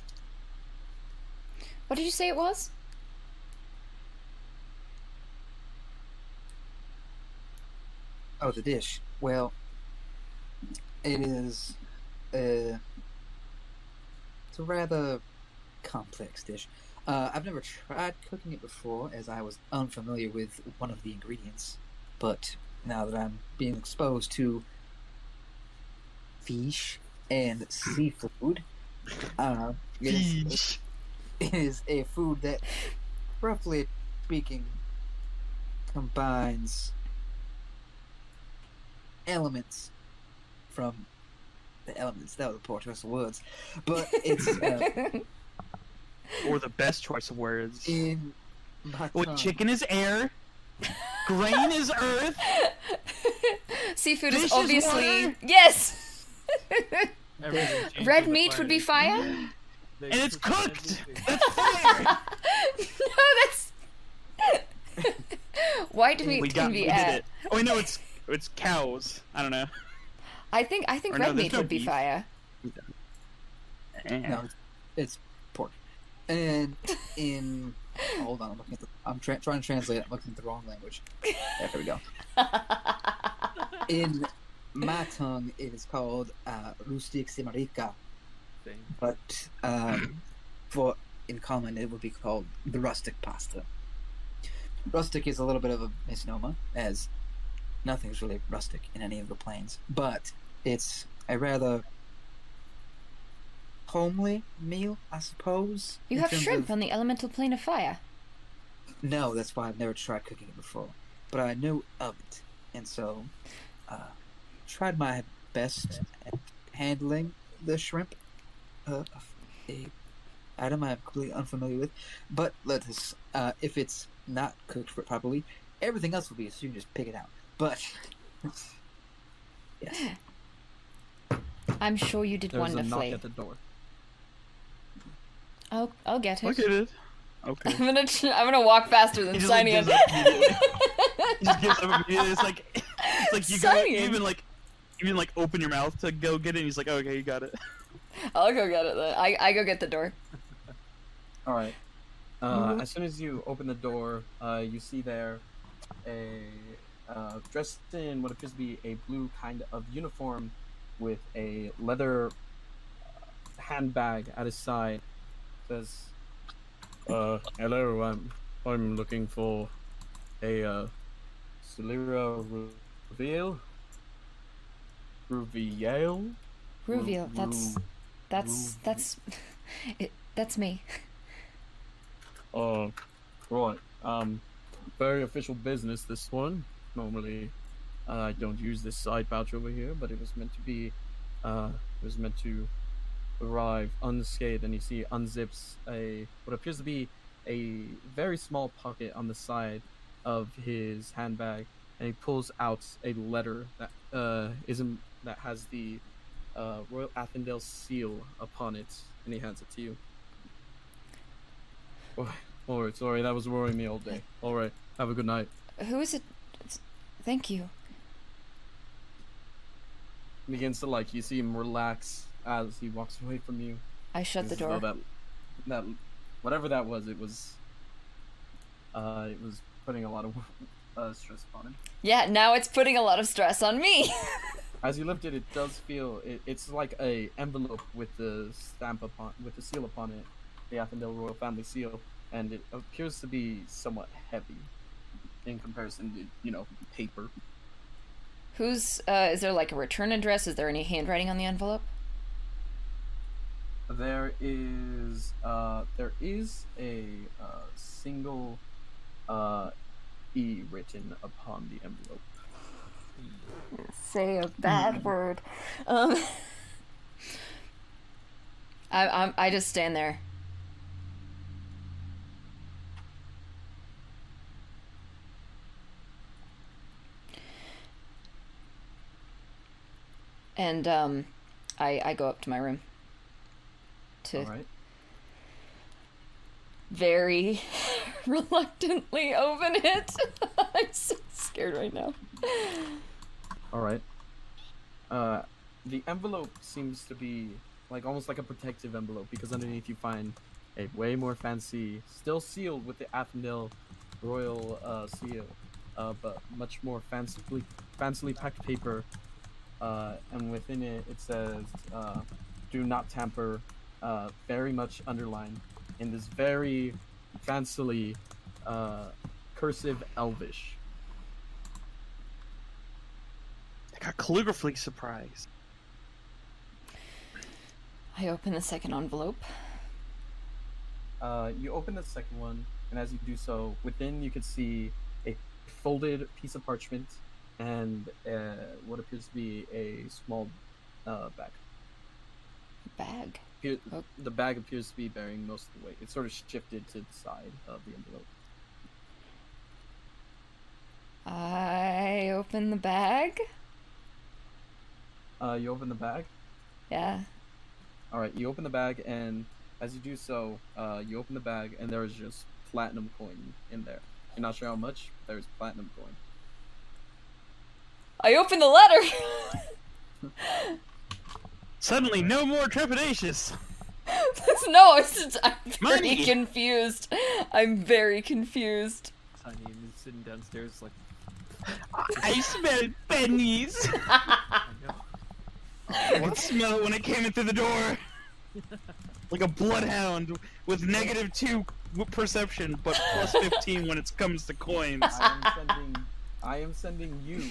What did you say it was? Oh, the dish. Well, it is it's a rather complex dish. I've never tried cooking it before, as I was unfamiliar with one of the ingredients. But now that I'm being exposed to fish and seafood, it is a food that, roughly speaking, combines elements from the elements. That was a poor choice of words, but it's or the best choice of words. in my tongue. Chicken is air, grain is earth, Seafood fish is obviously water? Yes. Everything changed Red with the meat would be fire. fire. They and it's cooked cooked. everything. That's fire. No, that's white meat can be we did air. it. Oh, wait, no, it's cows. I don't know. I think Or no, red there's meat no would be beef. fire. No, it's pork. And in hold on, I'm trying to translate. I'm looking at the wrong language. There we go. In my tongue, it is called rustic simarica, Same. but for in common, it would be called the rustic pasta. Rustic is a little bit of a misnomer, as nothing's really rustic in any of the planes, but it's a rather homely meal, I suppose. You in have terms shrimp of- on the elemental plane of fire. No, that's why I've never tried cooking it before. But I know of it, and so tried my best at handling the shrimp. A item I'm completely unfamiliar with. But let us, if it's not cooked properly, everything else will be assumed just pick it out. But yes, I'm sure you did There's a knock wonderfully. at the door. I'll get it. Look at it. Okay. I'm gonna walk faster than He just, like, Sinead. gives up immediately. He just gives up immediately. It's like you go, you Sinead. even like open your mouth to go get it, and he's like, okay, you got it. I'll go get it then. I go get the door. All right. As soon as you open the door, you see there a dressed in what appears to be a blue kind of uniform with a leather handbag at his side. Says, "Hello, I'm looking for a Celera Reveal. Ruviel. Ruviel, that's me. Right. Very official business, this one. Normally, I don't use this side pouch over here, but it was meant to be, arrive unscathed, and you see unzips what appears to be a very small pocket on the side of his handbag, and he pulls out a letter that that has the Royal Athendale seal upon it, and he hands it to you. Alright, sorry, that was worrying me all day. Alright, have a good night. Who is it? Thank you. Begins to you see him relax as he walks away from you. I shut the As though door. that whatever that was, it was putting a lot of stress upon him. Yeah, now it's putting a lot of stress on me. As you lift it, it does feel it's like a envelope with the seal upon it, the Athendale royal family seal, and it appears to be somewhat heavy in comparison to paper. Who's is there like a return address? Is there any handwriting on the envelope? There is a single E written upon the envelope. Say a bad word. I just stand there. And I go up to my room to All right. very reluctantly open it. I'm so scared right now. All right. The envelope seems to be almost like a protective envelope, because underneath you find a way more fancy, still sealed with the Athendale royal seal, but much more fancily packed paper. And within it, it says, "Do not tamper," very much underlined in this very fancily cursive Elvish. I got calligraphy surprised. I open the second envelope. You open the second one, and as you do so, within you can see a folded piece of parchment and what appears to be a small bag. Bag. Oh. The bag appears to be bearing most of the weight. It's sort of shifted to the side of the envelope. I open the bag. You open the bag? Yeah. Alright, you open the bag, and as you do so, you open the bag, and there is just platinum coin in there. You're not sure how much, but there's platinum coin. I open the letter. Suddenly, no more trepidatious. No, I'm very Money. confused. I'm very confused. Tiny is sitting downstairs like, I smell pennies. I know. I could smell it when it came in through the door. Like a bloodhound with -2 perception, but plus 15 when it comes to coins. I am sending you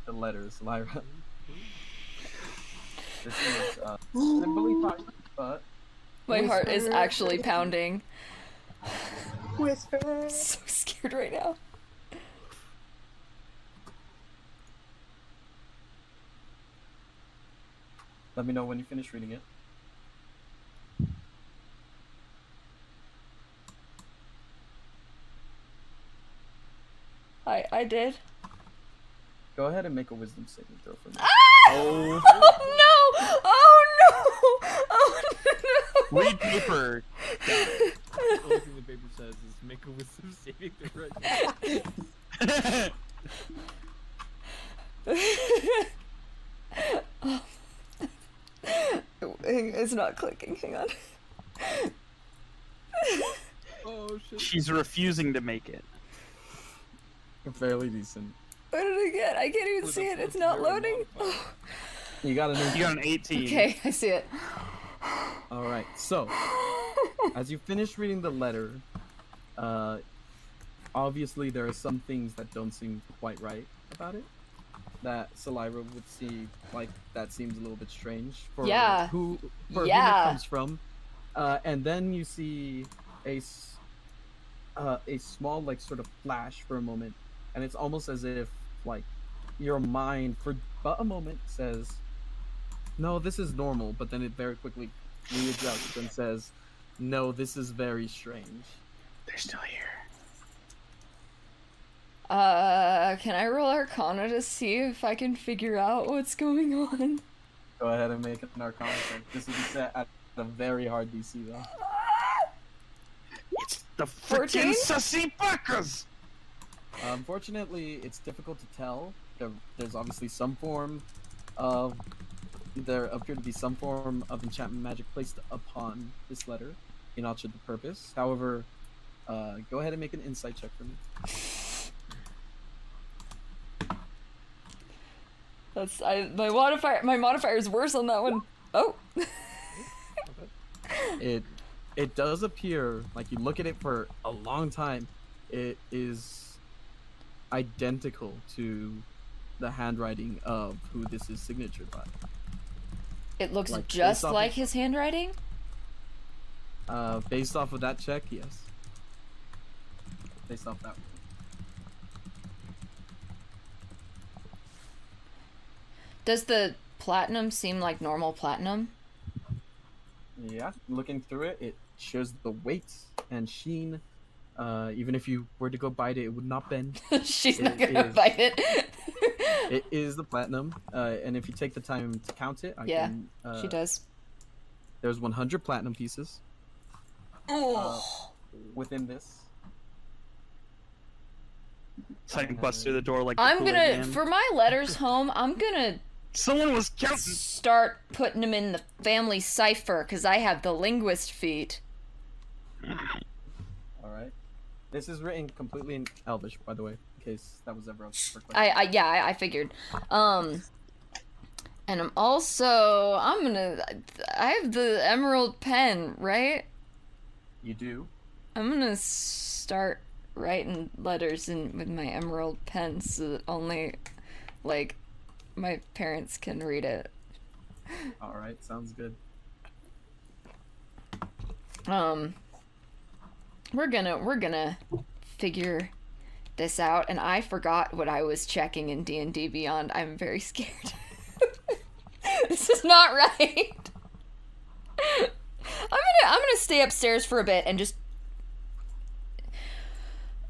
the letters, Lyra. This is simply fine, but My heart is Whisper. actually pounding. Whisper. I'm so scared right now. let me know when you finish reading it. I did. Go ahead and make a wisdom saving throw for me. Oh, no! Oh no! Oh no! Read paper. The only thing the paper says is make a wisdom saving throw right now. It's not clicking. Hang on. Oh shit. She's refusing to make it. Fairly decent. What did I get? I can't even With see a it. It's plus not zero loading. modifier. You got an You got an 18. Okay, I see it. All right. So, as you finish reading the letter, obviously there are some things that don't seem quite right about it. That Salira would see like that seems a little bit strange for Yeah. whom it Yeah. comes from. And then you see a small like sort of flash for a moment, and it's almost as if like your mind for but a moment says, "No, this is normal," but then it very quickly readjusts and says, "No, this is very strange." They're still here. Can I roll Arcana to see if I can figure out what's going on? Go ahead and make an Arcana check. This will be set at a very hard DC though. It's the 14? freaking sussy fuckers! Unfortunately, it's difficult to tell. There's obviously some form of there appear to be some form of enchantment magic placed upon this letter in answer to the purpose. However, go ahead and make an insight check for me. That's my modifier is worse on that one. Oh. It does appear like you look at it for a long time. It is identical to the handwriting of who this is signatured by. It looks Like, just based off like of- his handwriting? Based off of that check, yes. Based off that one. Does the platinum seem like normal platinum? Yeah, looking through it, it shows the weight and sheen. Even if you were to go bite it, it would not bend. She's not It gonna is- bite it. It is the platinum, and if you take the time to count it, Yeah, can. she does. There's 100 platinum pieces within this. So I can bust through the door like the I'm Kool-Aid gonna, Man. for my letters home, I'm gonna Someone was counting. start putting them in the family cipher, because I have the linguist feat. All right. This is written completely in Elvish, by the way, in case that was ever a question. I figured. And I'm also, I have the emerald pen, right? You do. I'm gonna start writing letters with my emerald pen so that only, like, my parents can read it. All right, sounds good. We're gonna figure this out, and I forgot what I was checking in D&D Beyond. I'm very scared. This is not right. I'm gonna stay upstairs for a bit and just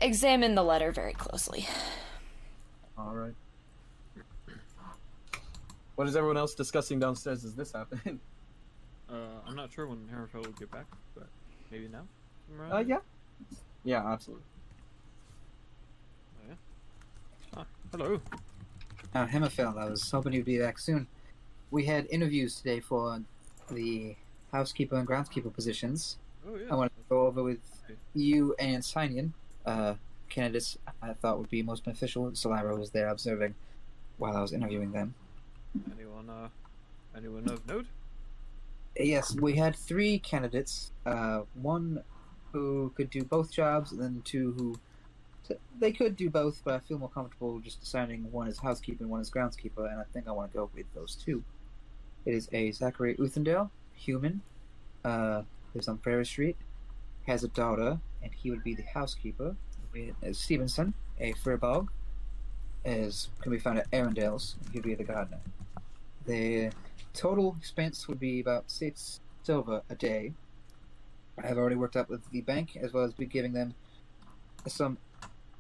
examine the letter very closely. All right. What is everyone else discussing downstairs as this happened? I'm not sure when Harafel will get back, but maybe now. Somewhere around there? Yeah. Yeah, absolutely. Oh, yeah. Ah, hello. Hemafel, I was hoping you'd be back soon. We had interviews today for the housekeeper and groundskeeper positions. Oh yeah. I wanted to go over with Okay. you and Sinian, candidates I thought would be most beneficial. Salira was there observing while I was interviewing them. Anyone of note? Yes, we had 3 candidates. One who could do both jobs, and then 2 who they could do both, but I feel more comfortable just deciding one is housekeeper and one is groundskeeper, and I think I want to go with those 2. It is a Zachary Uthendale, human, lives on Ferry Street, has a daughter, and he would be the housekeeper. Stevenson, a furbog, can be found at Arundale's. He'd be the gardener. The total expense would be about 6 silver a day. I have already worked out with the bank, as well as be giving them some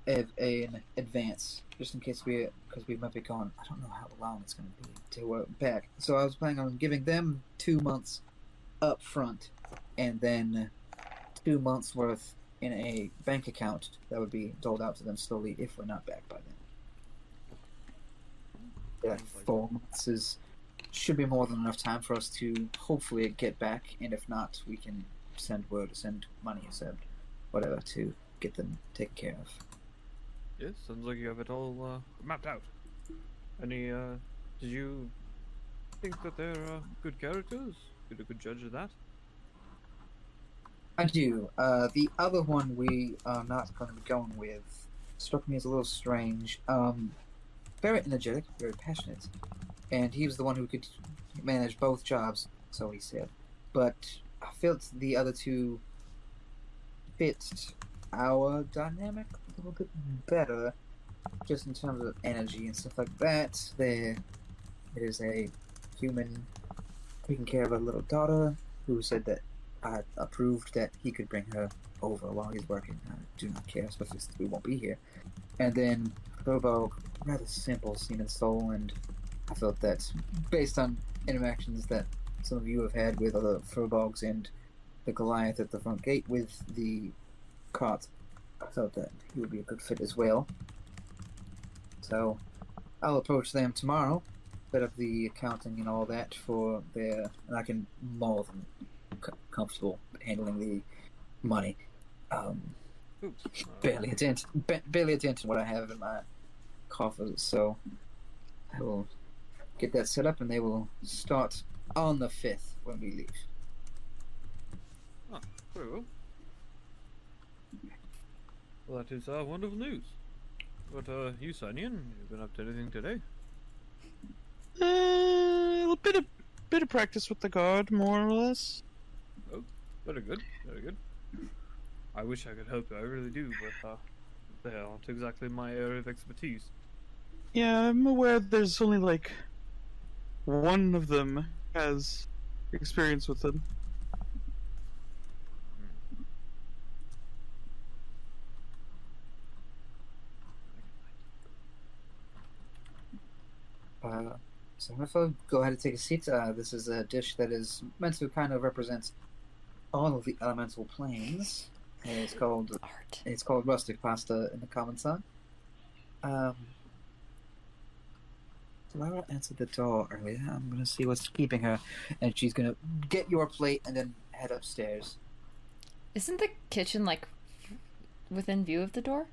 of an advance, just in case because we might be gone. I don't know how long it's going to be till we're back. So I was planning on giving them 2 months up front, and then 2 months worth in a bank account that would be doled out to them slowly if we're not back by then. Yeah, 4 months should be more than enough time for us to hopefully get back, and if not, we can send word, send money, send whatever to get them taken care of. Yes, sounds like you have it all mapped out. Any, did you think that they're good characters? You're a good judge of that? I do. The other one we are not going to be going with struck me as a little strange. Very energetic, very passionate, and he was the one who could manage both jobs, so he said. But I felt the other two fit our dynamic a little bit better, just in terms of energy and stuff like that. There is a human taking care of a little daughter who said that I approved that he could bring her over while he's working. I do not care, especially since we won't be here. And then Robo, rather simple seeming soul, and I felt that based on interactions that some of you have had with other furbogs and the Goliath at the front gate with the cart, I felt that he would be a good fit as well. So I'll approach them tomorrow, set up the accounting and all that for their, and I can more than comfortable handling the money. Oops. Barely a dent in what I have in my coffers, so I will get that set up and they will start on the 5th when we leave. Ah, very well. Well, that is wonderful news. But you, Sanyan, you been up to anything today? A bit of practice with the guard, more or less. Oh, very good, very good. I wish I could help you, I really do, but they aren't exactly my area of expertise. Yeah, I'm aware there's only like one of them has experience with them. So if I go ahead and take a seat, this is a dish that is meant to kind of represent all of the elemental planes. It's called rustic pasta in the common tongue. Lara answered the door earlier. I'm gonna see what's keeping her, and she's gonna get your plate and then head upstairs. Isn't the kitchen like within view of the door?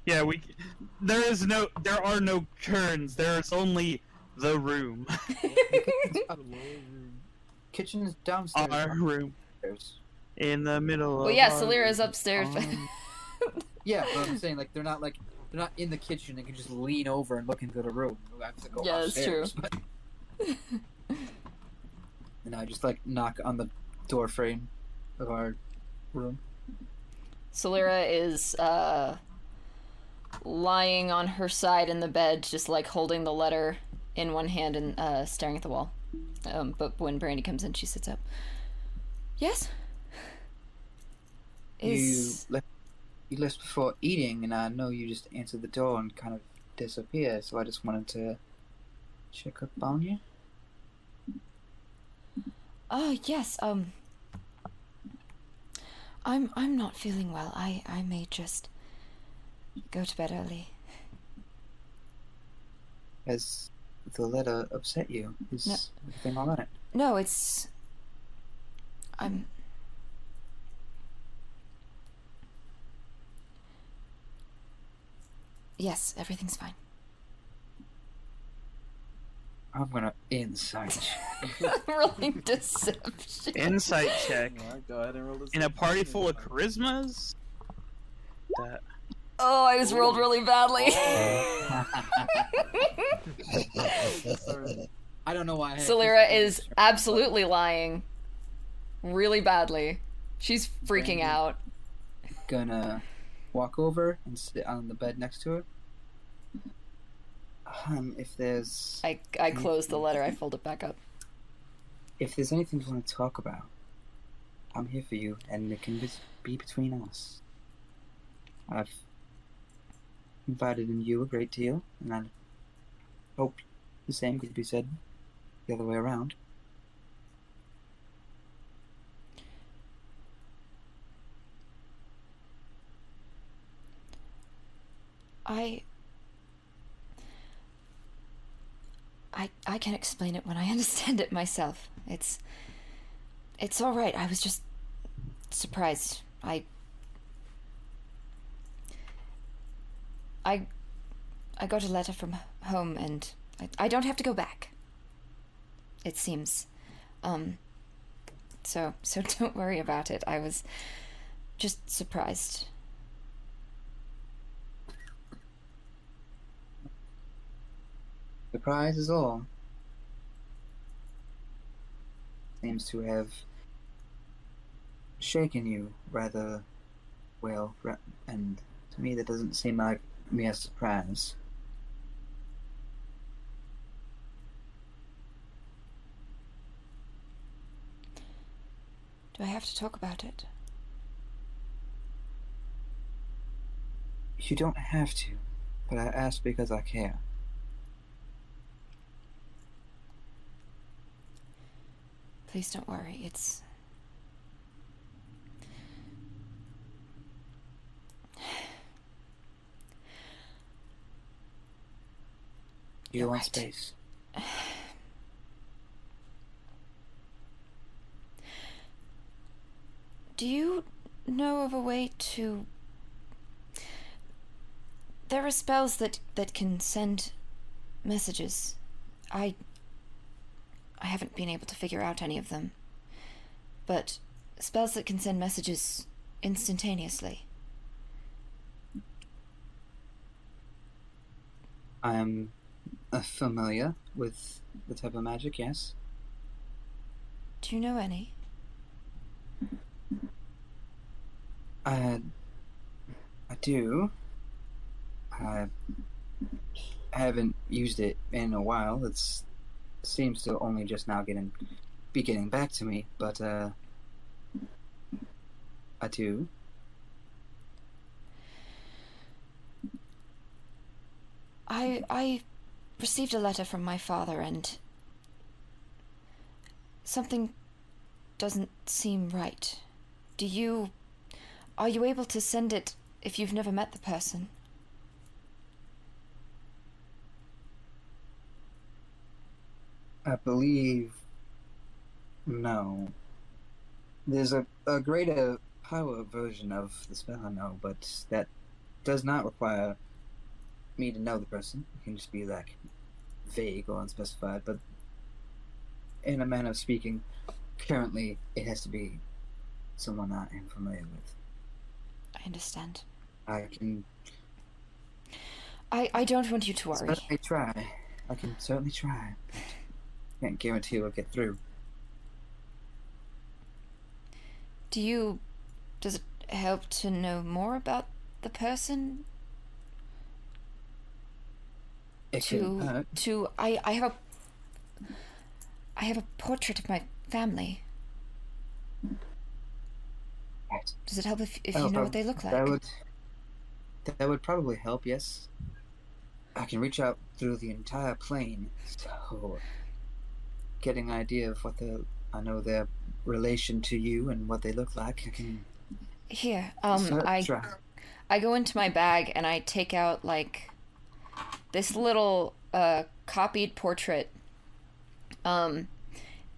Yeah, there are no turns. There's only the room. Kitchen's downstairs. Our room. In the middle Well, of yeah, our Solera's room. upstairs. Yeah, but I'm saying, like, they're not in the kitchen. They can just lean over and look into the room. I have to go Yeah, that's upstairs, true. But... and I just like knock on the door frame of our room. Solera is lying on her side in the bed, just like holding the letter in one hand and staring at the wall. But when Brandy comes in, she sits up. Yes? You left before eating, and I know you just answered the door and kind of disappeared, so I just wanted to check up on you. Oh, yes, I'm not feeling well. I may just go to bed early. Has the letter upset you? Is everything alright? No, yes, everything's fine. I'm gonna insight check. Rolling deception. Insight check. Alright, go ahead and roll this. In a party full of charismas? Oh, I just rolled really badly. I don't know why. I had Celera this- is absolutely lying. Really badly. She's freaking Brandy. out. Gonna walk over and sit on the bed next to her. If there's I close the letter, I fold it back up. if there's anything you want to talk about, I'm here for you, and it can just be between us. I've confided in you a great deal, and I hope the same could be said the other way around. I can explain it when I understand it myself. It's all right. I was just surprised. I got a letter from home, and I don't have to go back. It seems. So don't worry about it. I was just surprised. Surprise is all. Seems to have shaken you rather well, and to me that doesn't seem like mere surprise. Do I have to talk about it? You don't have to, but I ask because I care. Please don't worry. It's... You You're want right. space. Do you know of a way to... There are spells that can send messages. I haven't been able to figure out any of them. But spells that can send messages instantaneously. I am familiar with the type of magic, yes. Do you know any? I do. I haven't used it in a while. It seems to only just now be getting back to me, but I do. I received a letter from my father, and something doesn't seem right. Are you able to send it if you've never met the person? I believe no. There's a greater power version of the spell I know, but that does not require me to know the person. It can just be like vague or unspecified, but in a manner of speaking, currently it has to be someone I am familiar with. I understand. I can I don't want you to worry. certainly try. I can certainly try. But can't guarantee we'll get through. Does it help to know more about the person? It couldn't hurt. I have a portrait of my family. Right. Does it help if Oh, you know what they look like? That would probably help, yes. I can reach out through the entire plane, so getting an idea of I know their relation to you and what they look like. I can Here, try. I go into my bag and I take out like this little copied portrait, and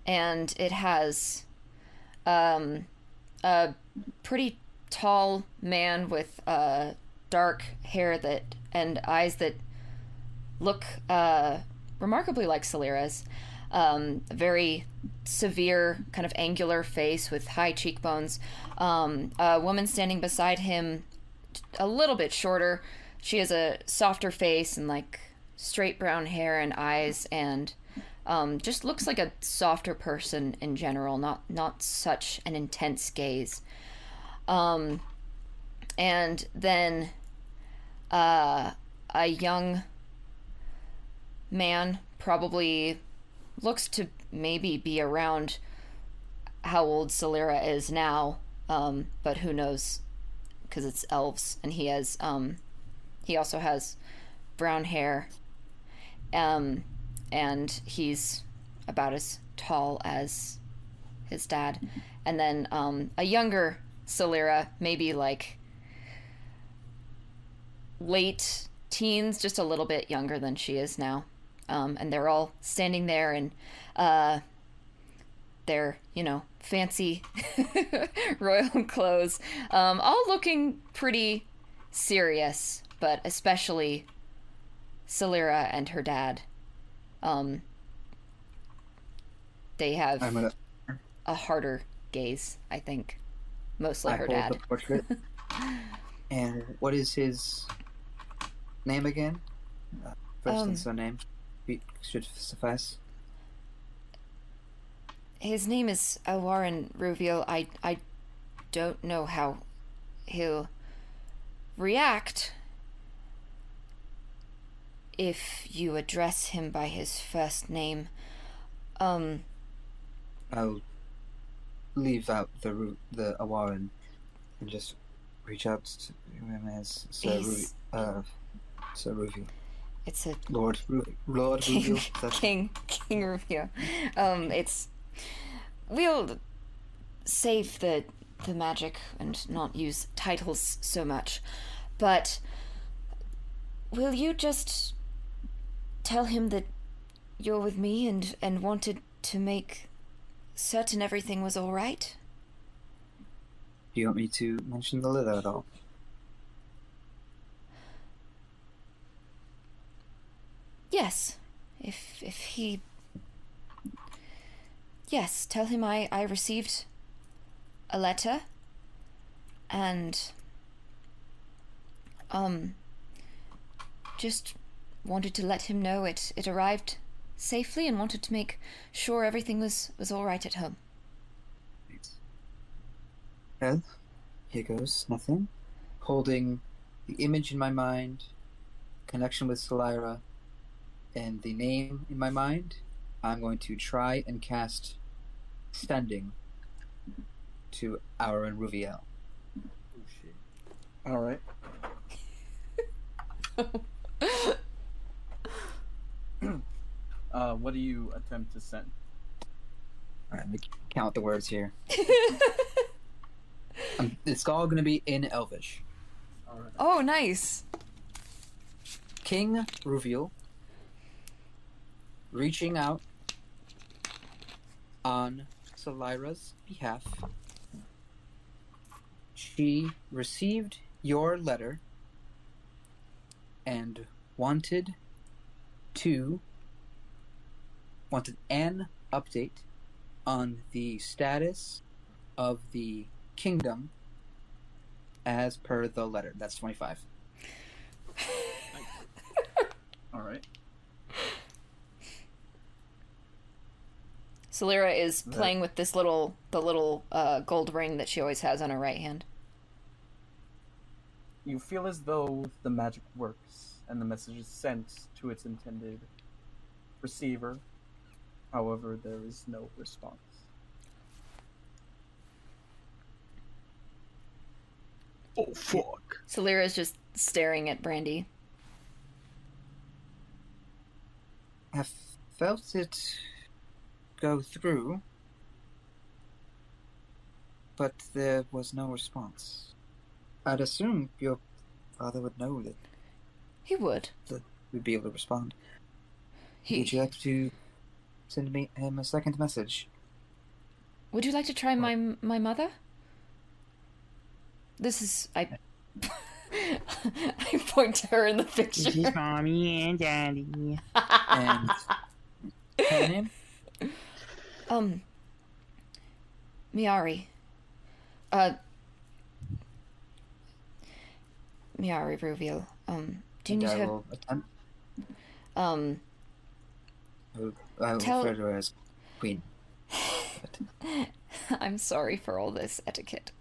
it has a pretty tall man with dark hair and eyes that look remarkably like Celera's. Very severe, kind of angular face with high cheekbones. A woman standing beside him, a little bit shorter. She has a softer face and like straight brown hair and eyes, and Just looks like a softer person in general, not such an intense gaze. And then a young man, probably looks to maybe be around how old Solera is now, but who knows, because it's elves, and he also has brown hair, and he's about as tall as his dad. And then a younger Solera, maybe like late teens, just a little bit younger than she is now. And they're all standing there in their, fancy royal clothes, all looking pretty serious, but especially Solera and her dad. They have a harder gaze, I think. Mostly her dad. The portrait. And what is his name again? First and surname should suffice. His name is Warren Ruviel. I don't know how he'll react if you address him by his first name. I'll leave out the Warren and just reach out to him as Sir Ruviel. It's a Lord King, Ruviel. King Rufio. We'll save the magic and not use titles so much. But will you just tell him that you're with me and wanted to make certain everything was all right? Do you want me to mention the letter at all? Yes. If he... Yes, tell him I received a letter and just wanted to let him know it arrived safely and wanted to make sure everything was all right at home. Well, here goes nothing. Holding the image in my mind, connection with Solira, and the name in my mind, I'm going to try and cast Sending to Aaron Ruviel. Oh shit. Alright. What do you attempt to send? Alright, let me count the words here. It's all going to be in Elvish. Alright. Oh, nice. King Ruviel reaching out on Solira's behalf. She received your letter and wanted an update on the status of the kingdom as per the letter. That's 25. Alright. Solera is playing with the little gold ring that she always has on her right hand. You feel as though the magic works and the message is sent to its intended receiver. However, there is no response. Oh, fuck. Solera is just staring at Brandy. I felt it go through, but there was no response. I'd assume your father would know that He would. we'd be able to respond. He... Would you like to send him a second message? Would you like to try my mother? This is... I point to her in the picture. This is mommy and daddy. And her name? Miari. Miari Ruviel. Do you need I to... will attempt. I will Tell- refer to her as Queen. I'm sorry for all this etiquette.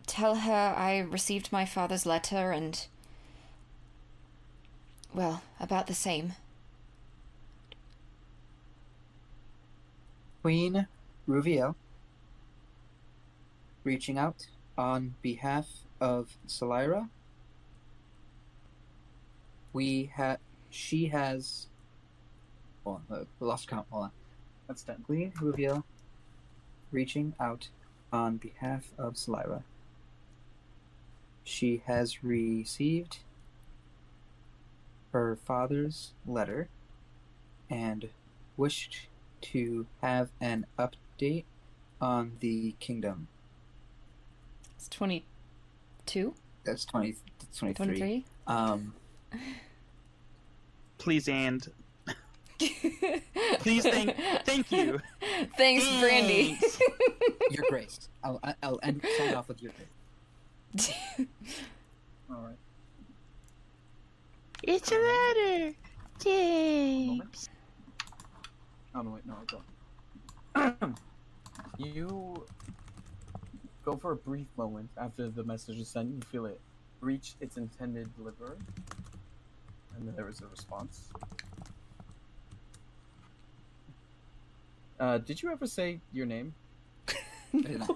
Tell her I received my father's letter and, well, about the same. Queen Ruviel, reaching out on behalf of Salira. She has. Hold on, lost count. Hold on. That's 10. Queen Ruviel, reaching out on behalf of Salira. She has received her father's letter and wished to have an update on the kingdom. It's 22? That's 23. 23? Please and please thank you. Thanks, Brandy. Thanks. Your grace. I'll sign off with your grace. All right. It's a letter. Moment. Oh no, wait, no, I don't. You go for a brief moment after the message is sent. You feel it reach its intended deliverer, and then there is a response. Did you ever say your name? I did not.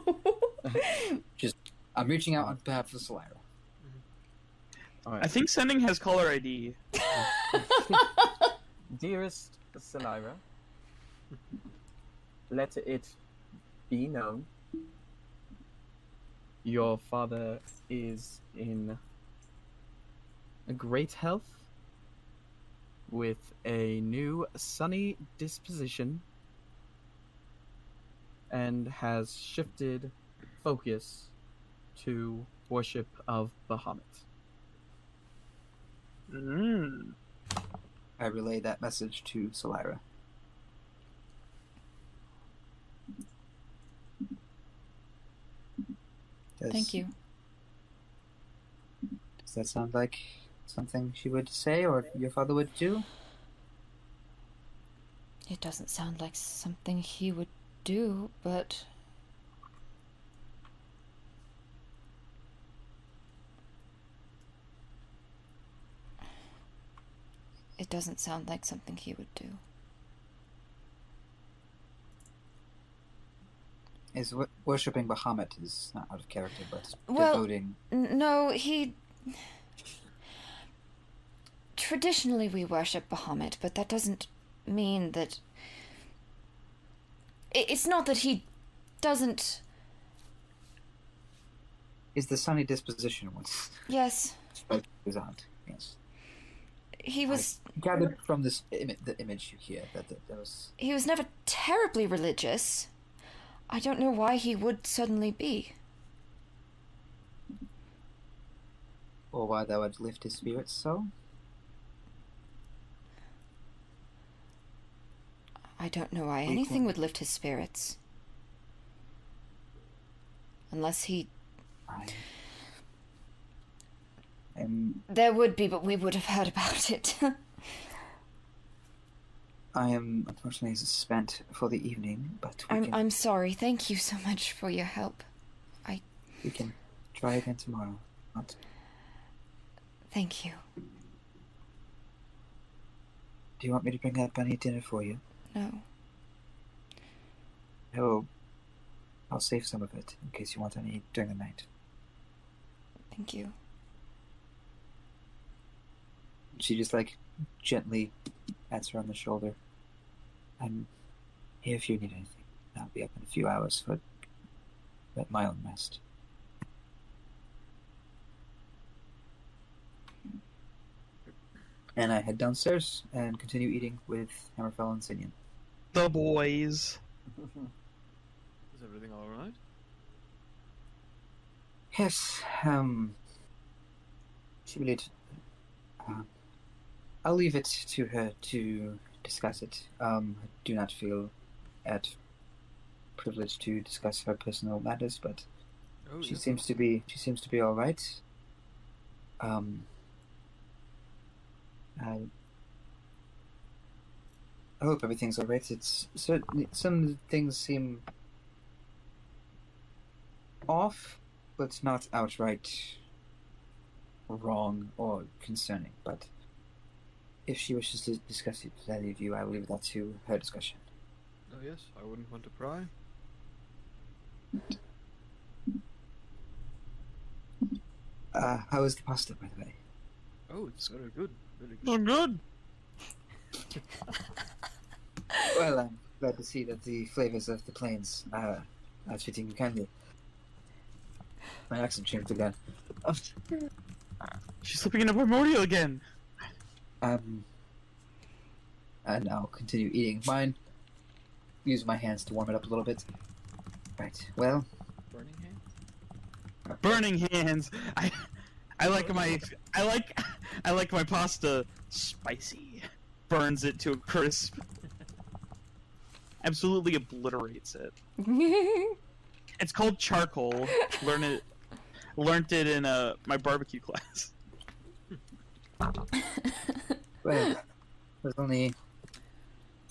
I'm reaching out on behalf of Salira. All I right. think sending has caller ID. Dearest Salira, let it be known your father is in a great health with a new sunny disposition and has shifted focus to worship of Bahamut. I relay that message to Salira. Thank you. Does that sound like something she would say or your father would do? It doesn't sound like something he would do, but... It doesn't sound like something he would do. Is worshipping Bahamut is not out of character, but Well, devoting. No, he... Traditionally we worship Bahamut, but that doesn't mean that... It's not that he doesn't... Is the sunny disposition what's Yes, his aunt? Yes. he was... Gathered from this the image you hear that there was. He was never terribly religious. I don't know why he would suddenly be. Or why that would lift his spirits so? I don't know why We anything can- would lift his spirits. Unless he... There would be, but we would have heard about it. I am unfortunately spent for the evening, but I'm sorry. Thank you so much for your help. we can try again tomorrow. Not... Thank you. Do you want me to bring up any dinner for you? No. I'll save some of it in case you want any during the night. Thank you. She just gently pats her on the shoulder. I'm here if you need anything. I'll be up in a few hours for my own rest. And I head downstairs and continue eating with Hammerfell and Sinian. The boys. Is everything all right? Yes, she really... I'll leave it to her to discuss it. I do not feel privileged to discuss her personal matters, but she seems to be all right. I hope everything's alright. It's certainly some things seem off, but not outright wrong or concerning. But if she wishes to discuss it with any of you, I will leave that to her discussion. Oh yes, I wouldn't want to pry. How is the pasta, by the way? Oh, it's very good. Very good. Oh, good. Well, I'm glad to see that the flavors of the plains are treating you kindly. My accent changed again. She's slipping into primordial again. And I'll continue eating mine. Use my hands to warm it up a little bit. Right. Well, Burning hand? Burning hands. I like my pasta spicy. Burns it to a crisp. Absolutely obliterates it. It's called charcoal. Learned it in my barbecue class. well, there's only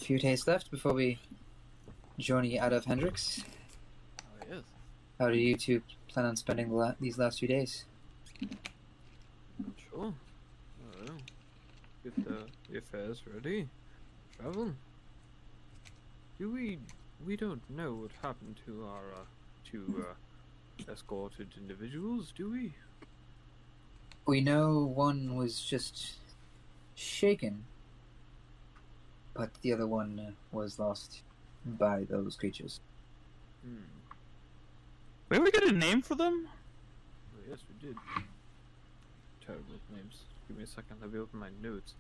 a few days left before we journey out of Hendrix. Oh yes. How do you two plan on spending these last few days? Sure. Well, get the affairs ready. Travel. We don't know what happened to our two escorted individuals, do we? We know one was just shaken, but the other one was lost by those creatures. Hmm. Wait, we got a name for them? Well, yes, we did. Terrible names. Give me a second. Let me open my notes.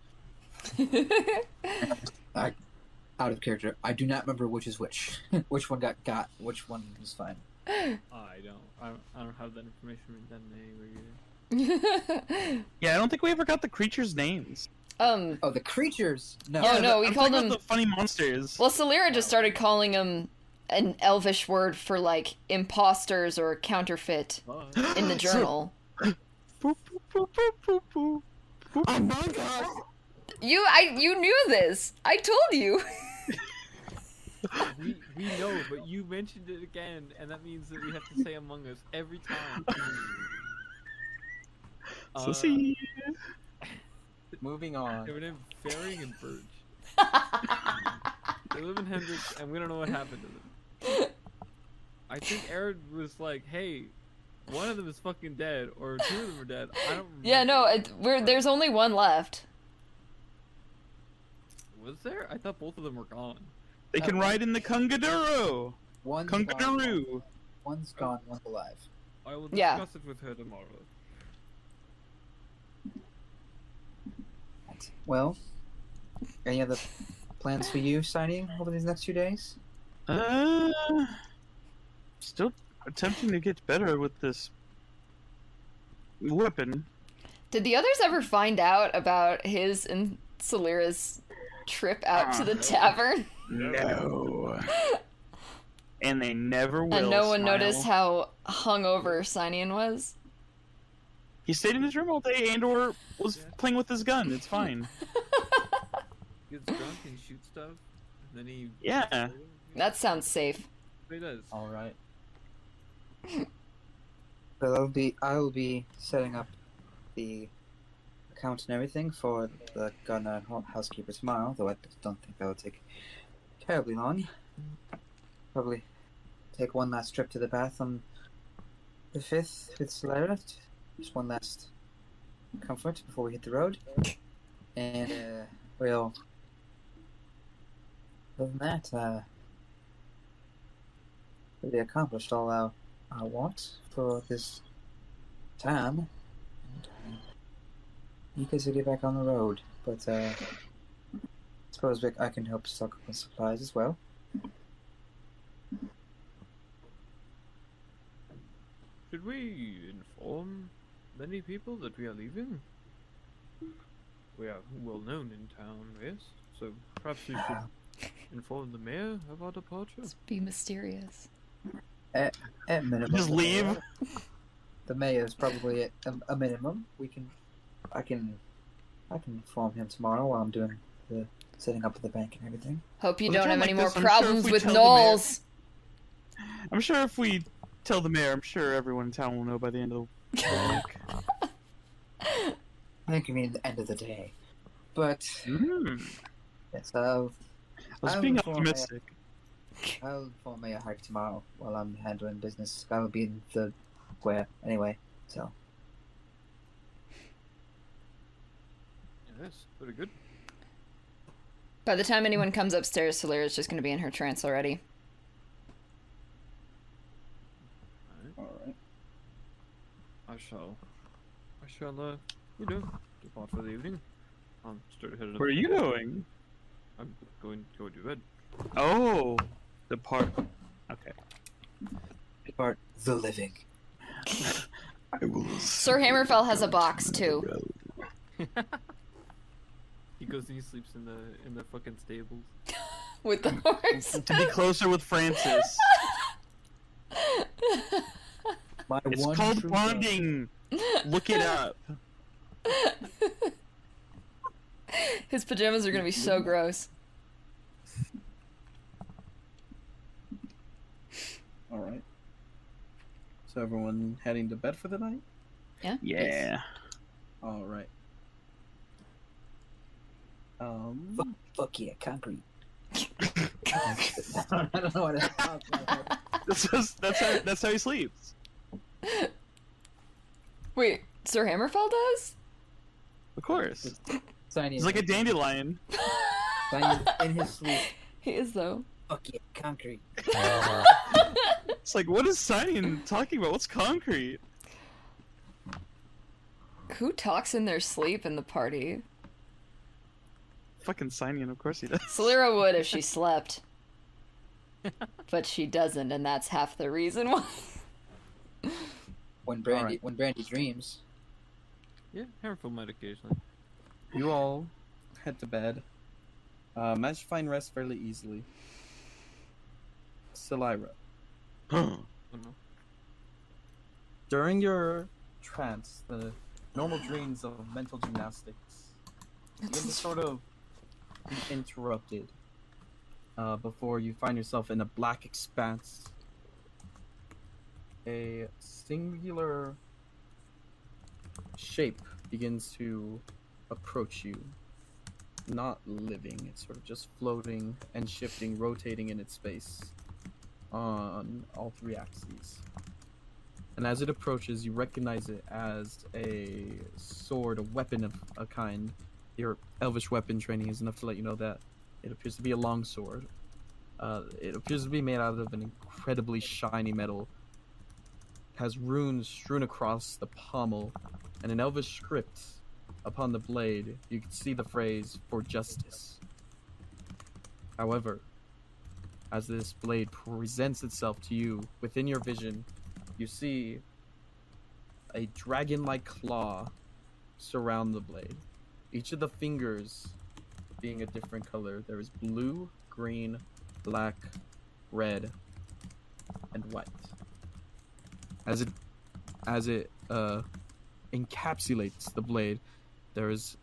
Out of character, I do not remember which is which. Which one got, which one was fine. I don't have that information written down anywhere either. Yeah, I don't think we ever got the creatures' names. Oh, the creatures! No. Oh, no, we I'm called talking them- about the funny monsters. Well, Celera just started calling them an elvish word for, like, imposters or counterfeit But in the journal. Boop, boop, boop, boop, boop, boop. Among Us. You knew this! I told you! we know, but you mentioned it again, and that means that we have to say Among Us every time. So see. Moving on. They were named Fairing and Birch. They live in Hendrix, and we don't know what happened to them. I think Aaron was like, "Hey, one of them is fucking dead, or two of them are dead." I don't remember. Yeah, no, there's only one left. Was there? I thought both of them were gone. They can ride in the Kungaduru. One's gone, Kungaduru. one's gone, one's alive. I will Yeah. discuss it with her tomorrow. Well, any other plans for you, signing over these next few days? Still attempting to get better with this weapon. Did the others ever find out about his and Celera's trip out to the tavern? No. And they never will. And no one Smile. noticed how hungover Cynian was? He stayed in his room all day and/or was Yeah. playing with his gun. It's fine. He gets drunk and shoots stuff, and then he. Yeah. That sounds safe. He does. Alright. Well, I will be setting up the account and everything for the Gardener housekeeper tomorrow, though I don't think that will take terribly long. Probably take one last trip to the bath on the 5th with Celera. Just one last comfort before we hit the road. And we'll... Other than that, really accomplished all our want for this time. And, you guys will get back on the road, but I suppose I can help stock up on supplies as well. Should we inform many people that we are leaving? We are well known in town, yes. So perhaps we should inform the mayor of our departure. Let's be mysterious. At minimum, Just leave. The mayor is probably at a minimum. I I can inform him tomorrow while I'm doing the setting up of the bank and everything. Hope you With a don't job have like any more this, I'm sure if problems we with tell the mayor- Knowles. I'm sure if we tell the mayor, I'm sure everyone in town will know by the end of the week. I think you mean the end of the day. But, yes, I was being optimistic. I'll inform Mayor Hike tomorrow while I'm handling business. I will be in the square anyway, so. Yes, pretty good. By the time anyone comes upstairs, Solera's just going to be in her trance already. Alright. I shall, depart for the evening. I'm start headed up. What are you doing? I'm going to go to bed. Oh, the part. Okay. Part the living. I will. Sir Hammerfell has a box, too. He goes and he sleeps in the fucking stables. With the horse. To be closer with Francis. My It's one called true bonding. Look it up. His pajamas are going to be so gross. Alright. So everyone heading to bed for the night? Yeah. Alright. Fuck yeah, concrete. I don't know what it's called. That's how he sleeps. Wait, Sir Hammerfell does? Of course. Signing He's like a dandelion. in his sleep. He is, though. Fuck yeah, concrete. It's like, what is Sidian talking about? What's concrete? Who talks in their sleep in the party? Fucking Sidian, of course he does. Solera would if she slept. But she doesn't, and that's half the reason why. When Brandy dreams. Yeah, harmful might occasionally. You all head to bed. Manage to find rest fairly easily. Selira, Oh no. during your trance, the normal dreams of mental gymnastics begin to sort of be interrupted before you find yourself in a black expanse. A singular shape begins to approach you. Not living, it's sort of just floating and shifting, rotating in its space on all three axes. And as it approaches, you recognize it as a sword, a weapon of a kind. Your elvish weapon training is enough to let you know that it appears to be a long sword. It appears to be made out of an incredibly shiny metal. It has runes strewn across the pommel, and an elvish script upon the blade. You can see the phrase, "For justice." However, as this blade presents itself to you within your vision, you see a dragon-like claw surround the blade. Each of the fingers being a different color. There is blue, green, black, red, and white. As it encapsulates the blade, there is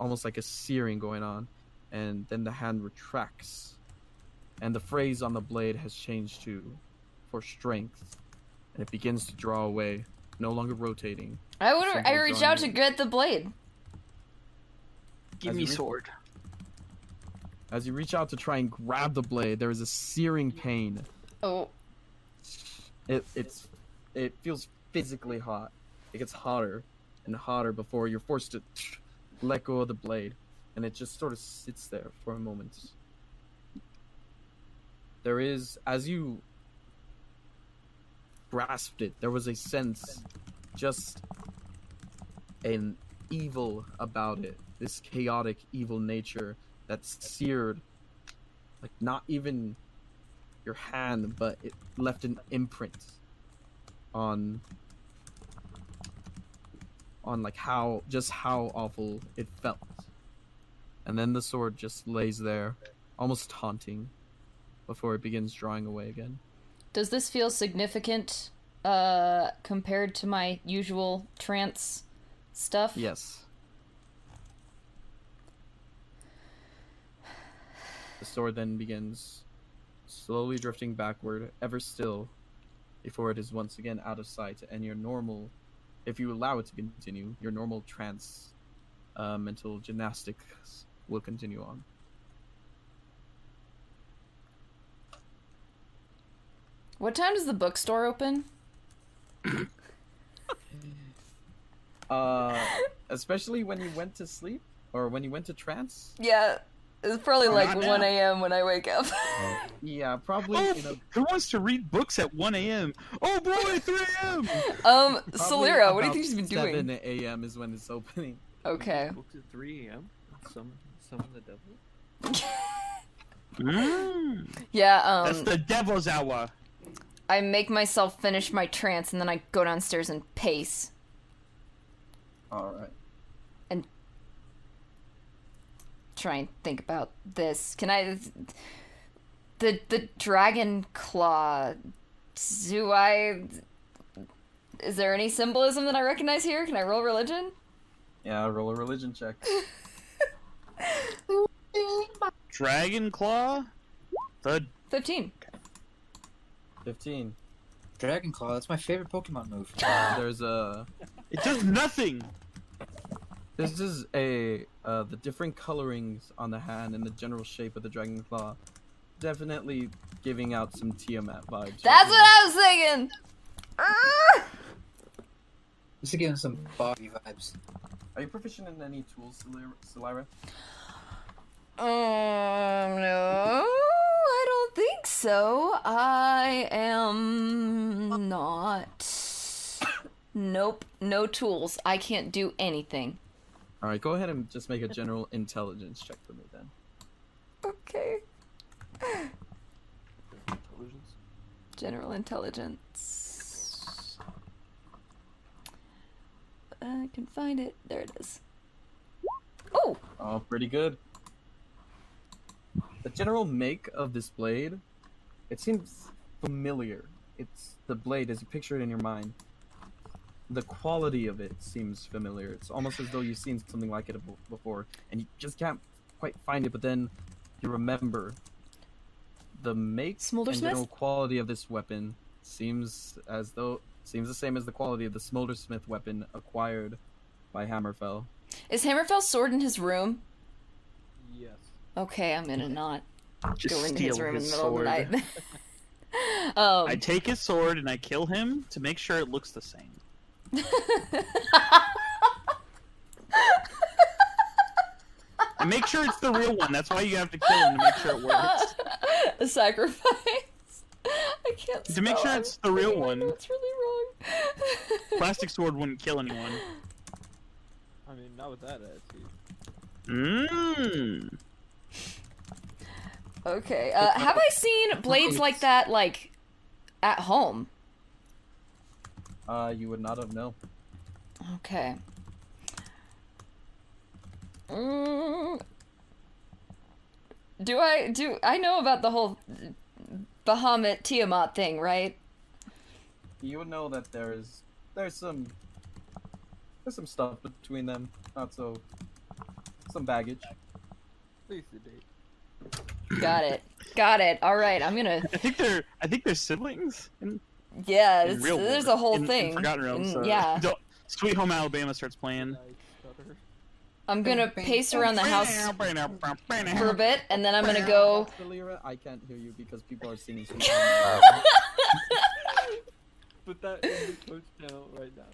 almost like a searing going on, and then the hand retracts, and the phrase on the blade has changed to "for strength," and it begins to draw away, no longer rotating. I reach out to get the blade. Give me sword. As you reach out to try and grab the blade, there is a searing pain. Oh. It feels physically hot. It gets hotter and hotter before you're forced to let go of the blade, and it just sort of sits there for a moment. There is, as you grasped it, there was a sense, just an evil about it, this chaotic evil nature that seared, like, not even your hand, but it left an imprint on like how awful it felt. And then the sword just lays there, almost taunting, before it begins drawing away again. Does this feel significant compared to my usual trance stuff? Yes. The sword then begins slowly drifting backward, ever still, before it is once again out of sight, and your normal, if you allow it to continue, your normal trance mental gymnastics will continue on. What time does the bookstore open? Especially when you went to sleep, or when you went to trance? Yeah, it's probably like Not 1 now. a.m. when I wake up. Yeah, probably, Oh, you know, who wants to read books at 1 a.m.? Oh boy, 3 a.m. probably Solera, what do you about think she's been 7 doing? a.m. is when it's opening. Okay. Books at 3 a.m. Summon the devil. Yeah, That's the devil's hour. I make myself finish my trance and then I go downstairs and pace. Alright. Try and think about this. Can I... The dragon claw... Do I... Is there any symbolism that I recognize here? Can I roll religion? Yeah, roll a religion check. Dragon Claw? The 15. 15. Dragonclaw, that's my favorite Pokemon move. There's a... it does nothing. This is a the different colorings on the hand and the general shape of the dragon claw, definitely giving out some Tiamat vibes. That's what I was thinking! Ah! Just to give him some body vibes. Are you proficient in any tools, Solira? No, I don't think so. I am not. Nope, no tools. I can't do anything. All right, go ahead and just make a general intelligence check for me then. Okay. Intelligence. General intelligence. I can find it. There it is. Oh! Oh, pretty good. The general make of this blade, it seems familiar. It's the blade as you picture it in your mind. The quality of it seems familiar. It's almost as though you've seen something like it before, and you just can't quite find it, but then you remember. The make and Smoldersmith? general quality of this weapon seems the same as the quality of the Smoldersmith weapon acquired by Hammerfell. Is Hammerfell's sword in his room? Yes. Okay, I'm gonna not Just go into steal his room in his the middle sword. of the night. I take his sword and I kill him to make sure it looks the same. And make sure it's the real one. That's why you have to kill him, to make sure it works. A sacrifice. I can't To make spell. sure it's the real I one. know it's really wrong. Plastic sword wouldn't kill anyone. I mean, not with that attitude. Mmm. Okay. Have I seen blades like that, like, at home? You would not have known. Okay. Do I know about the whole Bahamut Tiamat thing, right? You would know that there's some stuff between them. Not so some baggage. Please the date. Got it. Got it. All right, I'm gonna. I think they're siblings in Yeah, in real there's world. a whole In thing. Forgotten Realms. And, So yeah, Sweet Home Alabama starts playing. I'm gonna pace around the house for a bit, and then I'm gonna go. Solira, I can't hear you because people are singing. Put that in the coach channel right now.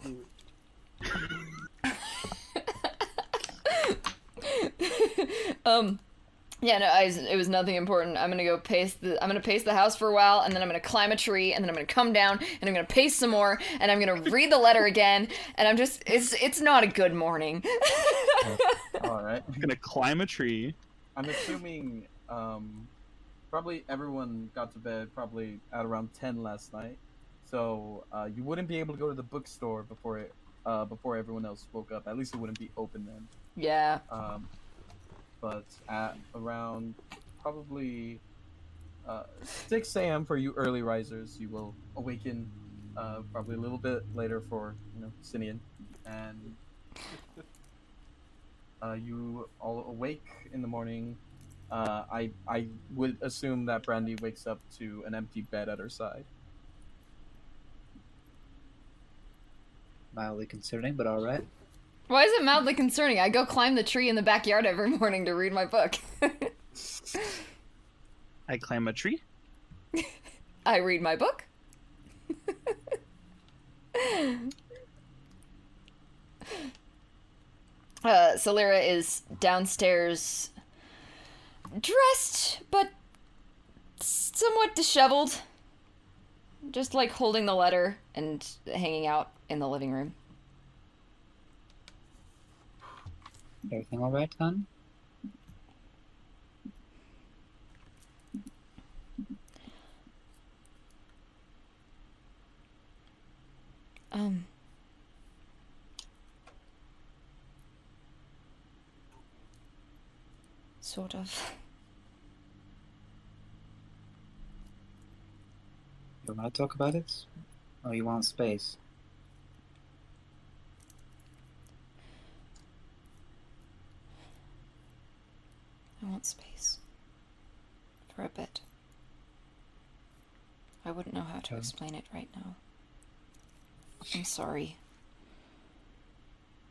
Do it. Yeah, no, it was nothing important. I'm gonna pace the house for a while, and then I'm gonna climb a tree, and then I'm gonna come down, and I'm gonna pace some more, and I'm gonna read the letter again, and it's not a good morning. All right. I'm gonna climb a tree. I'm assuming probably everyone got to bed probably at around 10 last night, so you wouldn't be able to go to the bookstore before everyone else woke up. At least it wouldn't be open then. Yeah. But at around probably 6 a.m. for you early risers, you will awaken probably a little bit later for Sinian, and you all awake in the morning I would assume that Brandy wakes up to an empty bed at her side. Mildly concerning, but all right. Why is it mildly concerning? I go climb the tree in the backyard every morning to read my book. I climb a tree. I read my book. Solera is downstairs, dressed, but somewhat disheveled. Just like holding the letter and hanging out in the living room. Everything all right, hon? Sort of. You want to talk about it? Or you want space? I want space. For a bit. I wouldn't know how to explain it right now. I'm sorry.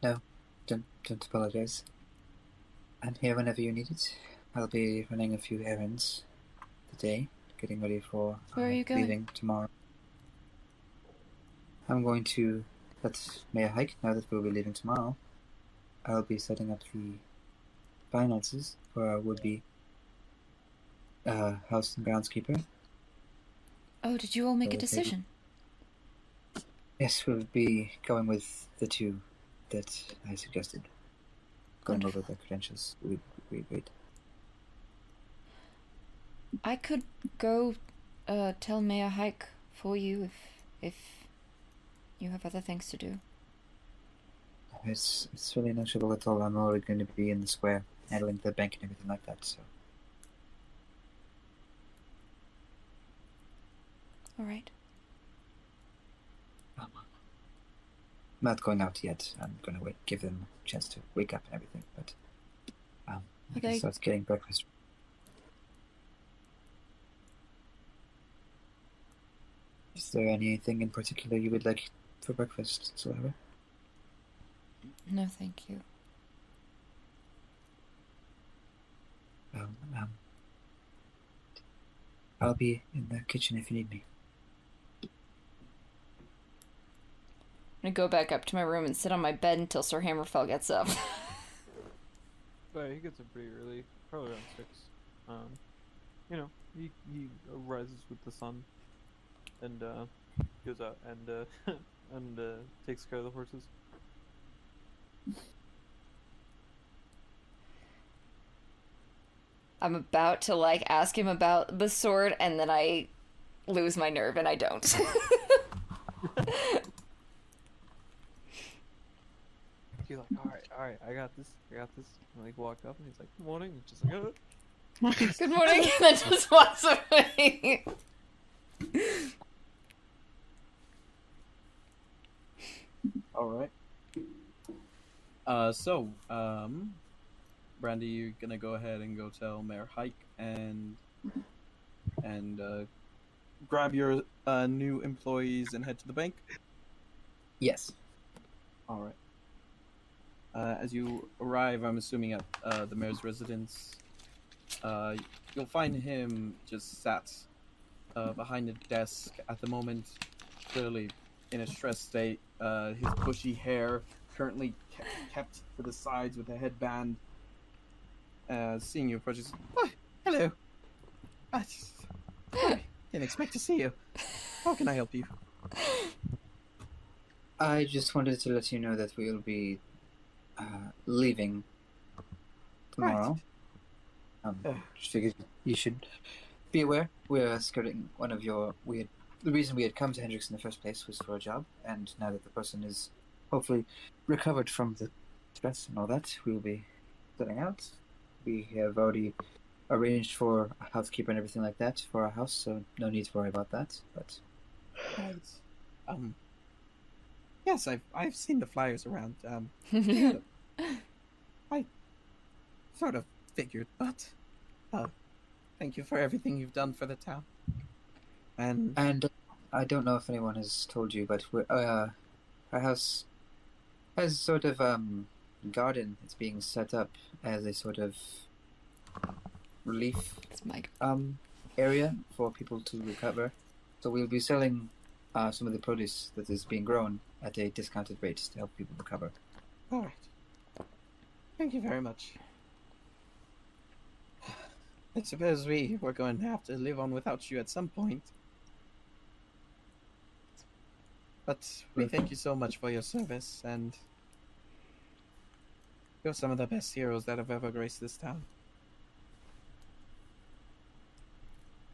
No, don't apologize. I'm here whenever you need it. I'll be running a few errands today, getting ready for Where are you going? leaving tomorrow. I'm going to let Mayor hike now that we'll be leaving tomorrow. I'll be setting up the finances for our would-be house and groundskeeper. Oh, did you all make a Okay. decision? Yes, we'll be going with the two that I suggested. Going over Wonderful. the credentials. We agreed. I could go tell Mayor Hike for you if you have other things to do. It's really no trouble at all. I'm already going to be in the square, handling the bank and everything like that, so. Alright. I'm not going out yet. I'm going to give them a chance to wake up and everything, but I can Okay. start getting breakfast. Is there anything in particular you would like for breakfast, Solera? No, thank you. I'll be in the kitchen if you need me. I'm gonna go back up to my room and sit on my bed until Sir Hammerfell gets up. But he gets up pretty early, probably around 6. You know, he rises with the sun and goes out and and takes care of the horses. I'm about to ask him about the sword, and then I lose my nerve and I don't. He's like, all right, I got this. And walk up and he's like, good morning. And just like, Good morning, and then just walks away. All right. Brandy, you're gonna go ahead and go tell Mayor Hike and grab your new employees and head to the bank. Yes. All right. As you arrive, I'm assuming at the mayor's residence, you'll find him just sat behind a desk at the moment, clearly in a stressed state. His bushy hair currently kept to the sides with a headband. Seeing you approaches, oh, hello. I didn't expect to see you. How can I help you? I just wanted to let you know that we'll be leaving tomorrow. Just figured you should be aware. We're skirting one of your weird. The reason we had come to Hendrix in the first place was for a job, and now that the person is hopefully recovered from the stress and all that, we'll be setting out. We have already arranged for a housekeeper and everything like that for our house, so no need to worry about that. But Yes, I've seen the flyers around. Yeah, I sort of figured, but Thank you for everything you've done for the town. And And I don't know if anyone has told you, but our house has sort of garden. It's being set up as a sort of relief It's Mike. area for people to recover. So we'll be selling some of the produce that is being grown at a discounted rate to help people recover. all right. Thank you very much. I suppose we're going to have to live on without you at some point. But we thank you so much for your service, and you're some of the best heroes that have ever graced this town.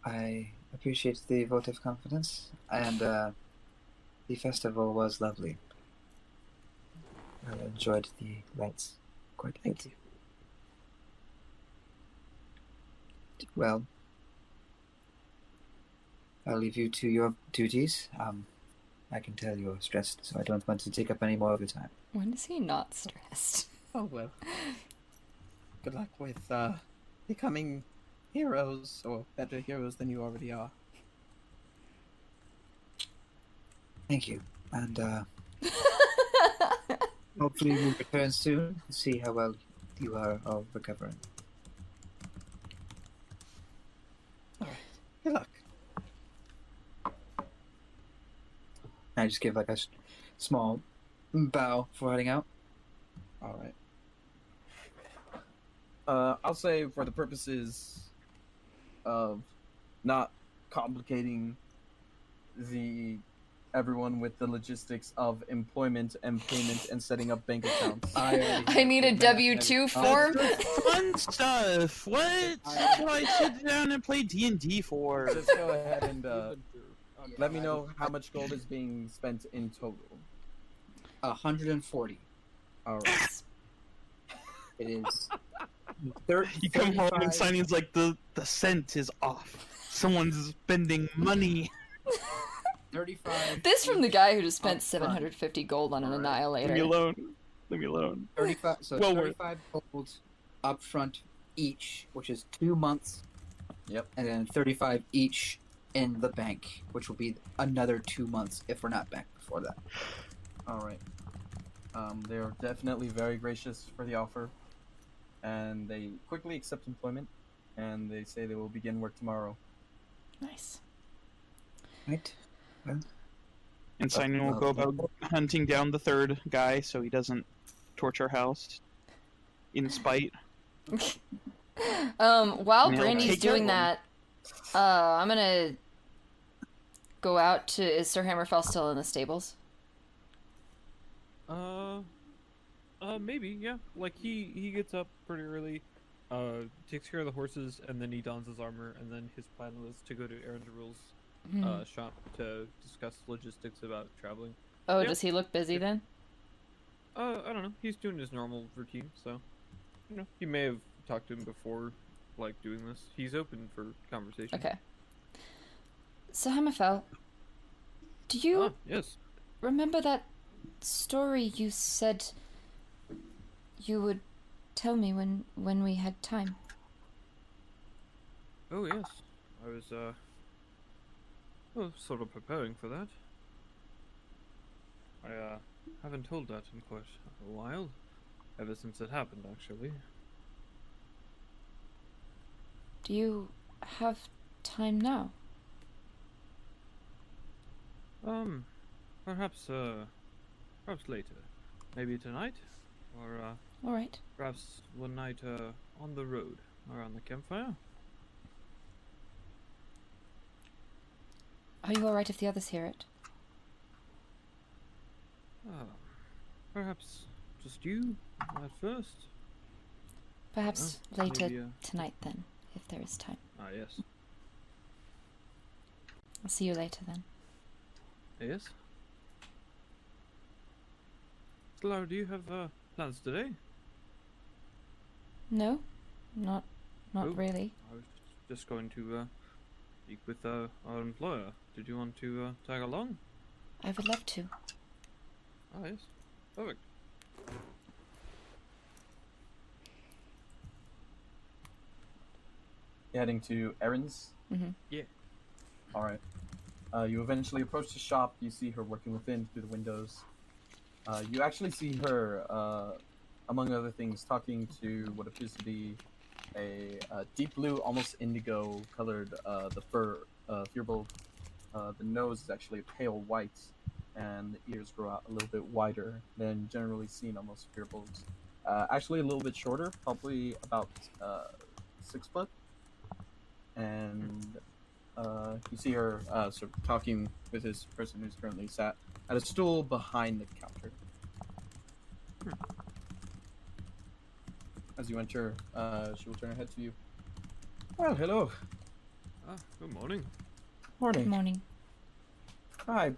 I appreciate the vote of confidence, and the festival was lovely. I enjoyed the lights quite a bit. Thank you. Well, I'll leave you to your duties. I can tell you're stressed, so I don't want to take up any more of your time. When is he not stressed? Oh well. Good luck with becoming heroes, or better heroes than you already are. Thank you, and hopefully we'll return soon to see how well you are all recovering. Good luck. I just give like a small bow for heading out. All right. I'll say for the purposes of not complicating everyone with the logistics of employment and payment and setting up bank accounts. I need a W-2 form. Fun stuff. What? That's what I sit down and play D&D for. Just go ahead and let me know how much gold is being spent in total. 140. All right. It is. You come home and Signing's like, the scent is off. Someone's spending money. 35. This from the guy who just spent Upfront. 750 gold on an Alright. annihilator. Leave me alone. Leave me alone. 35. So Well worth. 35 gold up front each, which is 2 months. Yep. And then 35 each in the bank, which will be another 2 months if we're not back before that. All right. They're definitely very gracious for the offer, and they quickly accept employment, and they say they will begin work tomorrow. Nice. Right? And Signing will go about hunting down the third guy so he doesn't torch our house in spite. While Now Brandy's take doing that that, I'm gonna go out to. Is Sir Hammerfell still in the stables? Maybe, yeah. Like he gets up pretty early, takes care of the horses, and then he dons his armor, and then his plan was to go to Aaron DeRule's shop to discuss logistics about traveling. Oh, yeah. does he look busy then? I don't know. He's doing his normal routine, so he may have talked to him before, like doing this. He's open for conversation. Okay. So Hammerfell, do you Yes. remember that story you said you would tell me when we had time? Oh yes. I was sort of preparing for that. I haven't told that in quite a while, ever since it happened, actually. Do you have time now? Perhaps later. Maybe tonight? Or, All right. perhaps one night, on the road, around the campfire? Are you all right if the others hear it? Perhaps just you, at first? Perhaps Oh, later maybe, tonight then, if there is time. Ah, yes. I'll see you later then. Yes? Lara, do you have, plans today? No, not Oh. really. I was just going to, speak with, our employer. Did you want to, tag along? I would love to. Ah, yes. Perfect. You're heading to errands? Mm-hmm. Yeah. Alright. You eventually approach the shop. You see her working within through the windows. You actually see her, among other things, talking to what appears to be a deep blue, almost indigo colored, the fur, Firbolg. The nose is actually a pale white, and the ears grow out a little bit wider than generally seen on most Firbolgs. Actually, a little bit shorter, probably about 6 foot. And you see her sort of talking with this person who's currently sat at a stool behind the counter. As you enter, she will turn her head to you. Well, hello. Ah, good morning. Morning. Good morning. I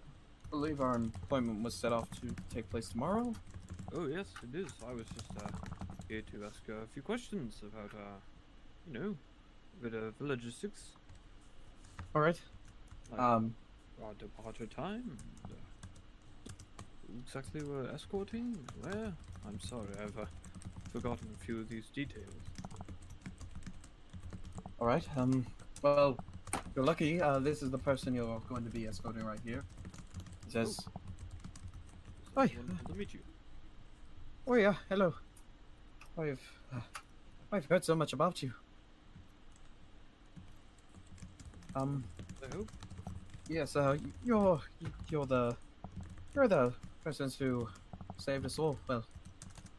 believe our appointment was set off to take place tomorrow. Oh yes, it is. I was just here to ask a few questions about you know, a bit of logistics, All right. like our departure time, and, who exactly we're escorting, where. I'm sorry, I've forgotten a few of these details. All right. Well, you're lucky. This is the person you're going to be escorting right here. He says, So Hi. wonderful to meet you. "Oh yeah, hello. I've heard so much about you. I hope. Yes. You're the persons who saved us all. Well,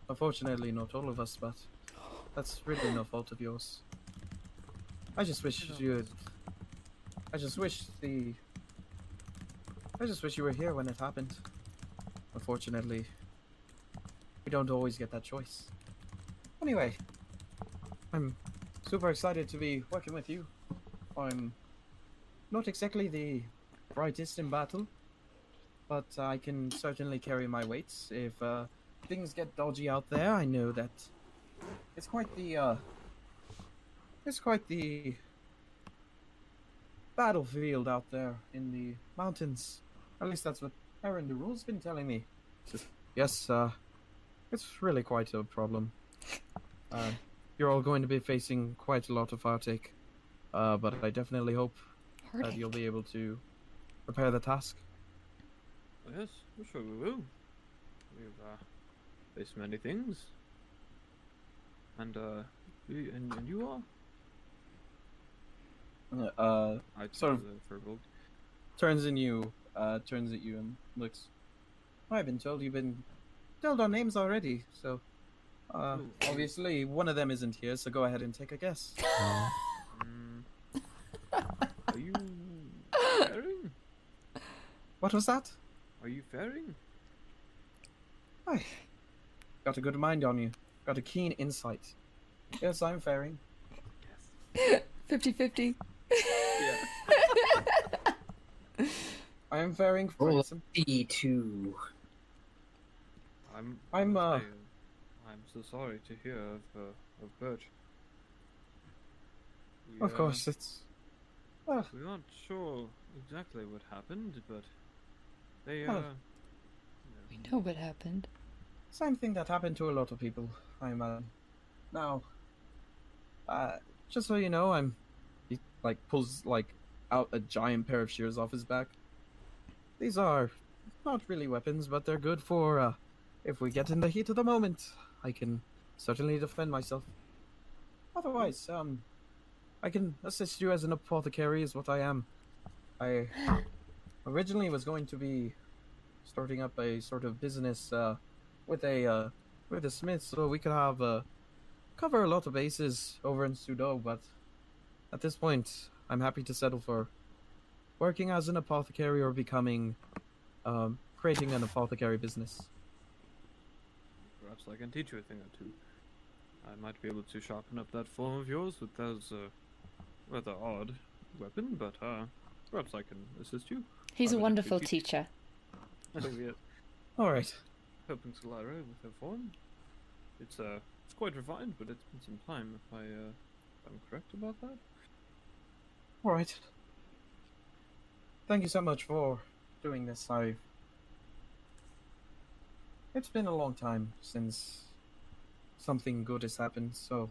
unfortunately, not all of us, but that's really no fault of yours. I just wish you. I just wish you were here when it happened. Unfortunately, we don't always get that choice. Anyway, I'm super excited to be working with you. I'm not exactly the brightest in battle, but I can certainly carry my weights. If things get dodgy out there, I know that it's quite the battlefield out there in the mountains. At least that's what Aaron the Rule's been telling me. Yes, it's really quite a problem. You're all going to be facing quite a lot of heartache, but I definitely hope that Heartache. you'll be able to prepare the task. Oh, yes, I'm sure we will. We've faced many things, and and you are. I Sort of the Firbolg. turns at you and looks. I've been told you've been told our names already, so Ooh. obviously one of them isn't here. So go ahead and take a guess. Are you faring? What was that? Are you faring? I got a good mind on you. Got a keen insight. Yes, I'm faring. 50-50. Yeah. I am faring for Roll some. D2. I'm I'm so sorry to hear of Birch. We, Of course, it's. Well, we aren't sure exactly what happened, but they Oh. We know what happened. same thing that happened to a lot of people. I'm now. Just so you know, he like pulls like out a giant pair of shears off his back. These are not really weapons, but they're good for if we get in the heat of the moment. I can certainly defend myself. Otherwise, I can assist you as an apothecary, is what I am. I originally was going to be starting up a sort of business with a smith, so we could have cover a lot of bases over in Sudo. But at this point, I'm happy to settle for working as an apothecary or becoming creating an apothecary business. Perhaps I can teach you a thing or two. I might be able to sharpen up that form of yours with those rather odd weapon, but perhaps I can assist you. He's I a would wonderful actually teacher. So yes, All right. helping Solara with her form. It's quite refined, but it's been some time. If I'm correct about that. All right. Thank you so much for doing this. It's been a long time since something good has happened, so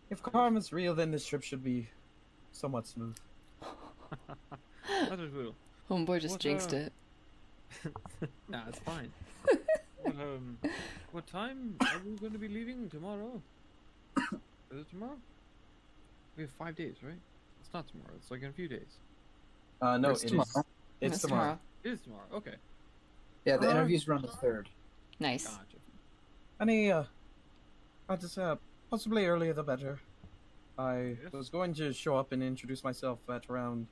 If karma's real, then this trip should be somewhat smooth. That it will. Homeboy just What, jinxed it. Nah, it's fine. What time are we going to be leaving tomorrow? Is it tomorrow? We have 5 days, right? It's not tomorrow. It's like in a few days. No, It's it is. tomorrow. It's tomorrow. It is tomorrow. Okay. Yeah, the Uh, interviews run the 3rd. Nice. Gotcha. Any, I just, possibly earlier the better. I Yes. was going to show up and introduce myself at around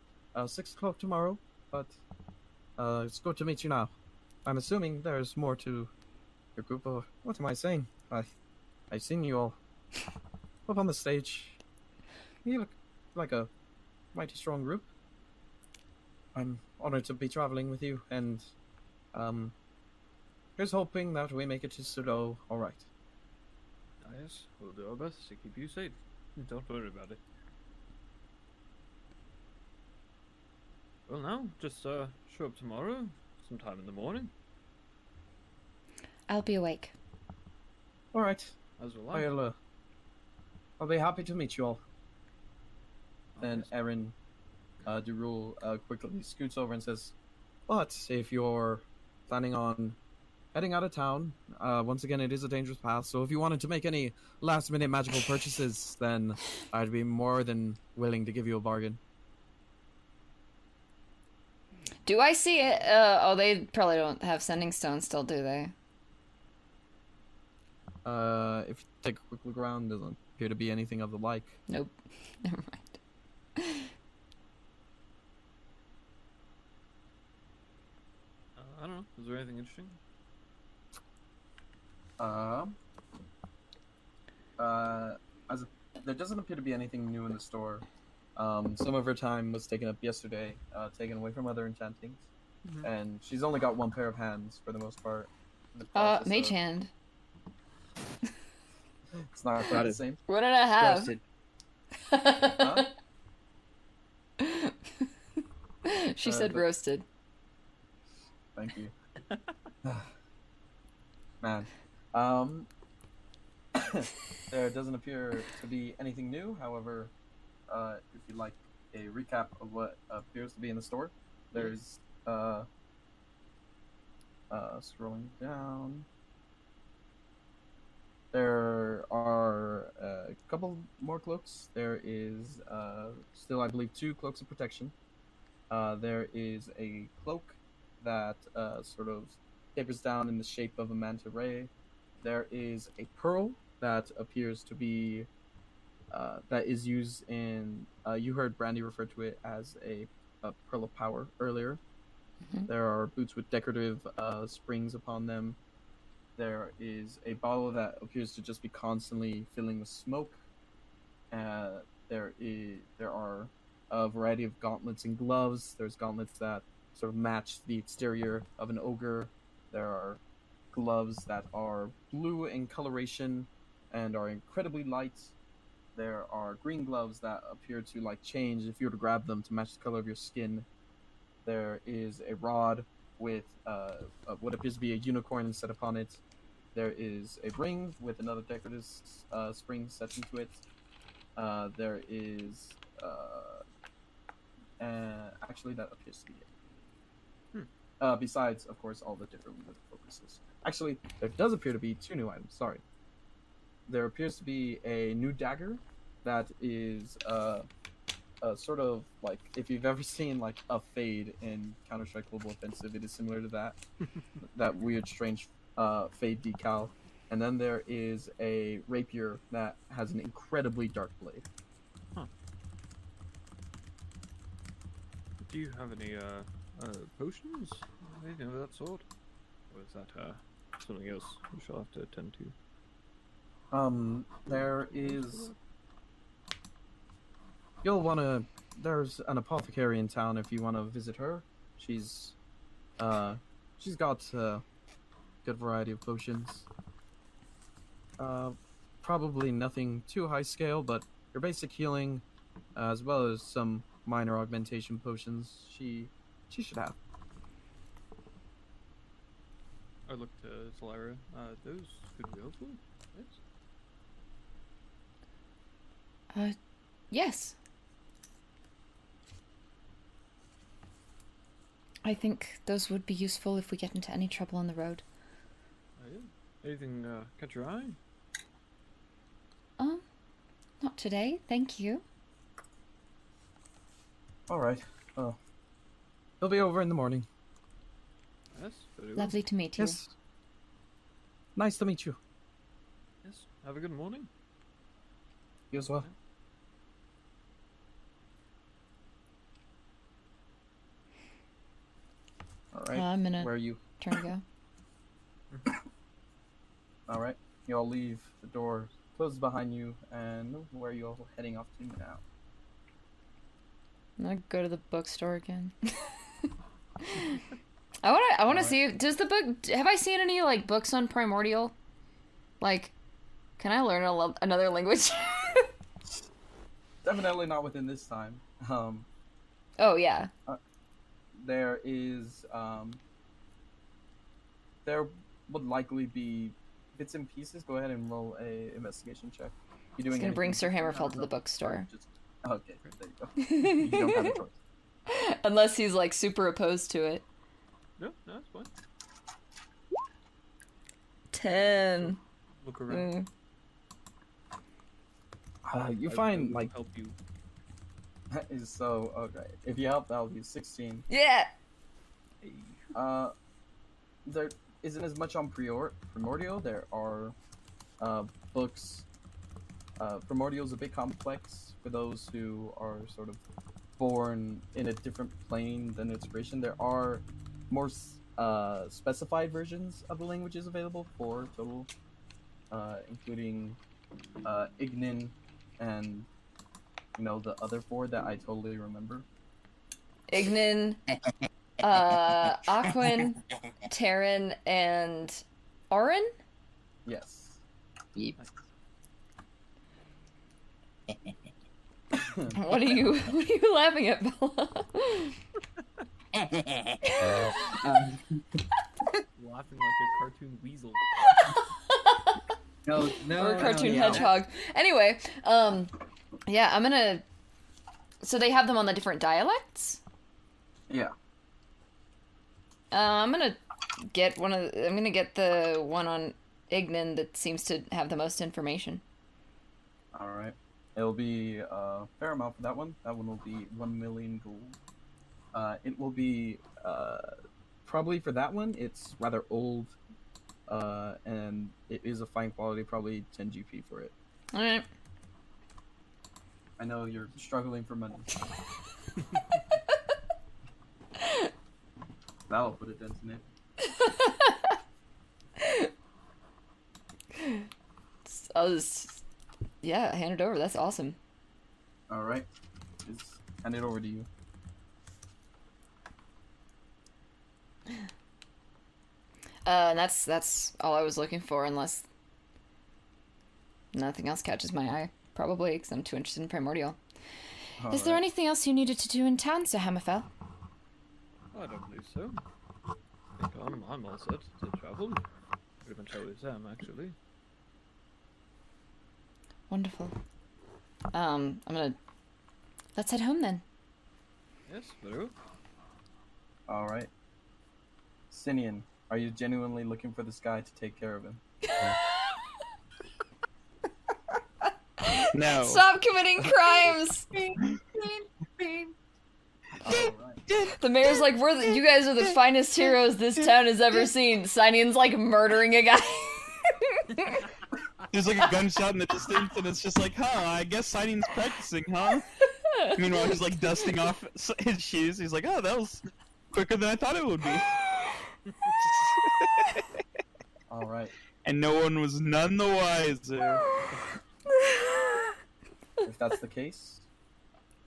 6 o'clock tomorrow, but it's good to meet you now. I'm assuming there's more to your group, or what am I saying? I've seen you all up on the stage. You look like a mighty strong group. I'm honored to be traveling with you, and here's hoping that we make it to Sudo all right. Yes, we'll do our best to keep you safe. Don't worry about it. Well, now, just show up tomorrow, sometime in the morning, I'll be awake. All right, as will I. I'll be happy to meet you all. Then Yes. Erin Durul quickly scoots over and says, "But if you're planning on heading out of town, once again, it is a dangerous path. So if you wanted to make any last-minute magical purchases, then I'd be more than willing to give you a bargain." Do I see it? Oh, they probably don't have sending stones still, do they? If you take a quick look around, doesn't appear to be anything of the like. Nope. Never mind. I don't know. Is there anything interesting? There doesn't appear to be anything new in the store. Some of her time was taken up yesterday, taken away from other enchantings, Mhm. and she's only got one pair of hands for the most part. in the process Mage of- hand. It's not quite Got the it. same. What did I have? Roasted. She said but- roasted. Thank you. Man. There doesn't appear to be anything new. However, if you'd like a recap of what appears to be in the store, there's scrolling down. There are a couple more cloaks. There is still, I believe, 2 cloaks of protection. There is a cloak that sort of tapers down in the shape of a manta ray. There is a pearl that appears to be that is used in. You heard Brandy refer to it as a pearl of power earlier. Mhm. There are boots with decorative springs upon them. There is a bottle that appears to just be constantly filling with smoke. There are a variety of gauntlets and gloves. There's gauntlets that sort of match the exterior of an ogre. There are gloves that are blue in coloration and are incredibly light. There are green gloves that appear to like change if you were to grab them to match the color of your skin. There is a rod with what appears to be a unicorn set upon it. There is a ring with another decorative spring set into it. There is actually that appears to be it. Besides, of course, all the different focuses. Actually, there does appear to be 2 new items. Sorry. There appears to be a new dagger that is sort of like if you've ever seen like a fade in Counter-Strike Global Offensive, it is similar to that. That weird, strange fade decal. And then there is a rapier that has an incredibly dark blade. Do you have any potions? Anything of that sort? Or is that something else we shall have to attend to? There is. There's an apothecary in town if you want to visit her. She's got a good variety of potions. Probably nothing too high scale, but your basic healing, as well as some minor augmentation potions, she should have. I looked to Solara. Those could be helpful. Yes. Yes. I think those would be useful if we get into any trouble on the road. Oh, yeah. Anything catch your eye? Not today, thank you. All right. Well, he'll be over in the morning. Yes, very well. Lovely to meet you. Yes. Nice to meet you. Yes, have a good morning. You as well. All right. I'm gonna Where are you? turn to go. All right. You all leave. The door closes behind you, and where are you all heading off to now? I'm gonna go to the bookstore again. I wanna Alright. see. Does the book? Have I seen any like books on primordial? Like, can I learn another language? Definitely not within this time. Oh yeah. There is there would likely be bits and pieces. Go ahead and roll a investigation check. You doing He's gonna bring anything Sir different? Hammerfell to the bookstore. Just, okay, there you go. You don't have a choice. Unless he's like super opposed to it. No, no, it's fine. 10. Look around. You I find will like help you. is so okay. If you help, that'll be 16. Yeah. There isn't as much on primordial. There are books. Primordial is a bit complex for those who are sort of born in a different plane than its creation. There are more specified versions of the languages available for total, including Ignin and the other four that I totally remember. Ignin, Aquin, Terran, and Auron? Yes. Yep. What are you laughing at, Bella? Laughing like a cartoon weasel. No, Or a cartoon no. hedgehog. Anyway, yeah, I'm gonna. So they have them on the different dialects. Yeah. I'm gonna get I'm gonna get the one on Ignin that seems to have the most information. All right. It'll be a fair amount for that one. That one will be 1 million gold. It will be probably for that one. It's rather old, and it is a fine quality. Probably 10 GP for it. All right. I know you're struggling for money. That'll put a dent in it. I'll just, yeah, hand it over. That's awesome. All right. Just hand it over to you. And that's all I was looking for, unless nothing else catches my eye. Probably, because I'm too interested in primordial. Is there anything else you needed to do in town, Sir Hammerfell? I don't believe so. I think I'm all set to travel. Pretty much always am, actually. Wonderful. Let's head home then. Yes, very well. All right. Sinian, are you genuinely looking for this guy to take care of him? No. Stop committing crimes! All right. The mayor's like, you guys are the finest heroes this town has ever seen. Sinian's like murdering a guy. There's like a gunshot in the distance, and it's just like, I guess Signing's practicing, huh? Meanwhile, he's like dusting off his shoes. He's like, that was quicker than I thought it would be. All right. And no one was none the wiser. If that's the case,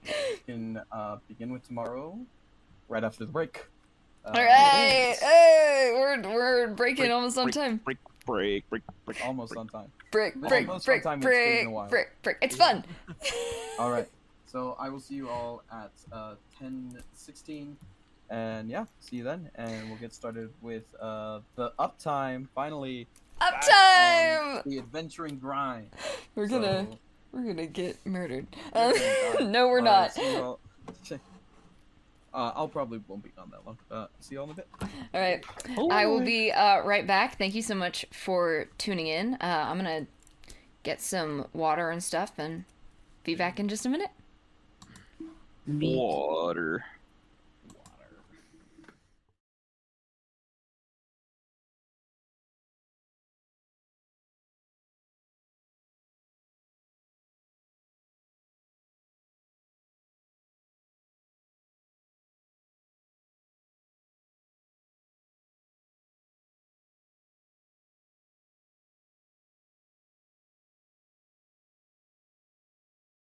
we can begin with tomorrow, right after the break. Alright! Hey! We're breaking almost on time. Break. Almost on time. Break. Almost on time, it's taken a while. Break. It's fun! All right. So I will see you all at 10:16, and yeah, see you then. And we'll get started with the uptime. Finally, back Uptime! on the adventuring grind. We're gonna We're gonna get murdered. You're gonna die. No, we're Alright, not. see y'all- I'll probably won't be gone that long. See y'all in a bit. All right. I will be right back. Thank you so much for tuning in. I'm gonna get some water and stuff and be back in just a minute. Water.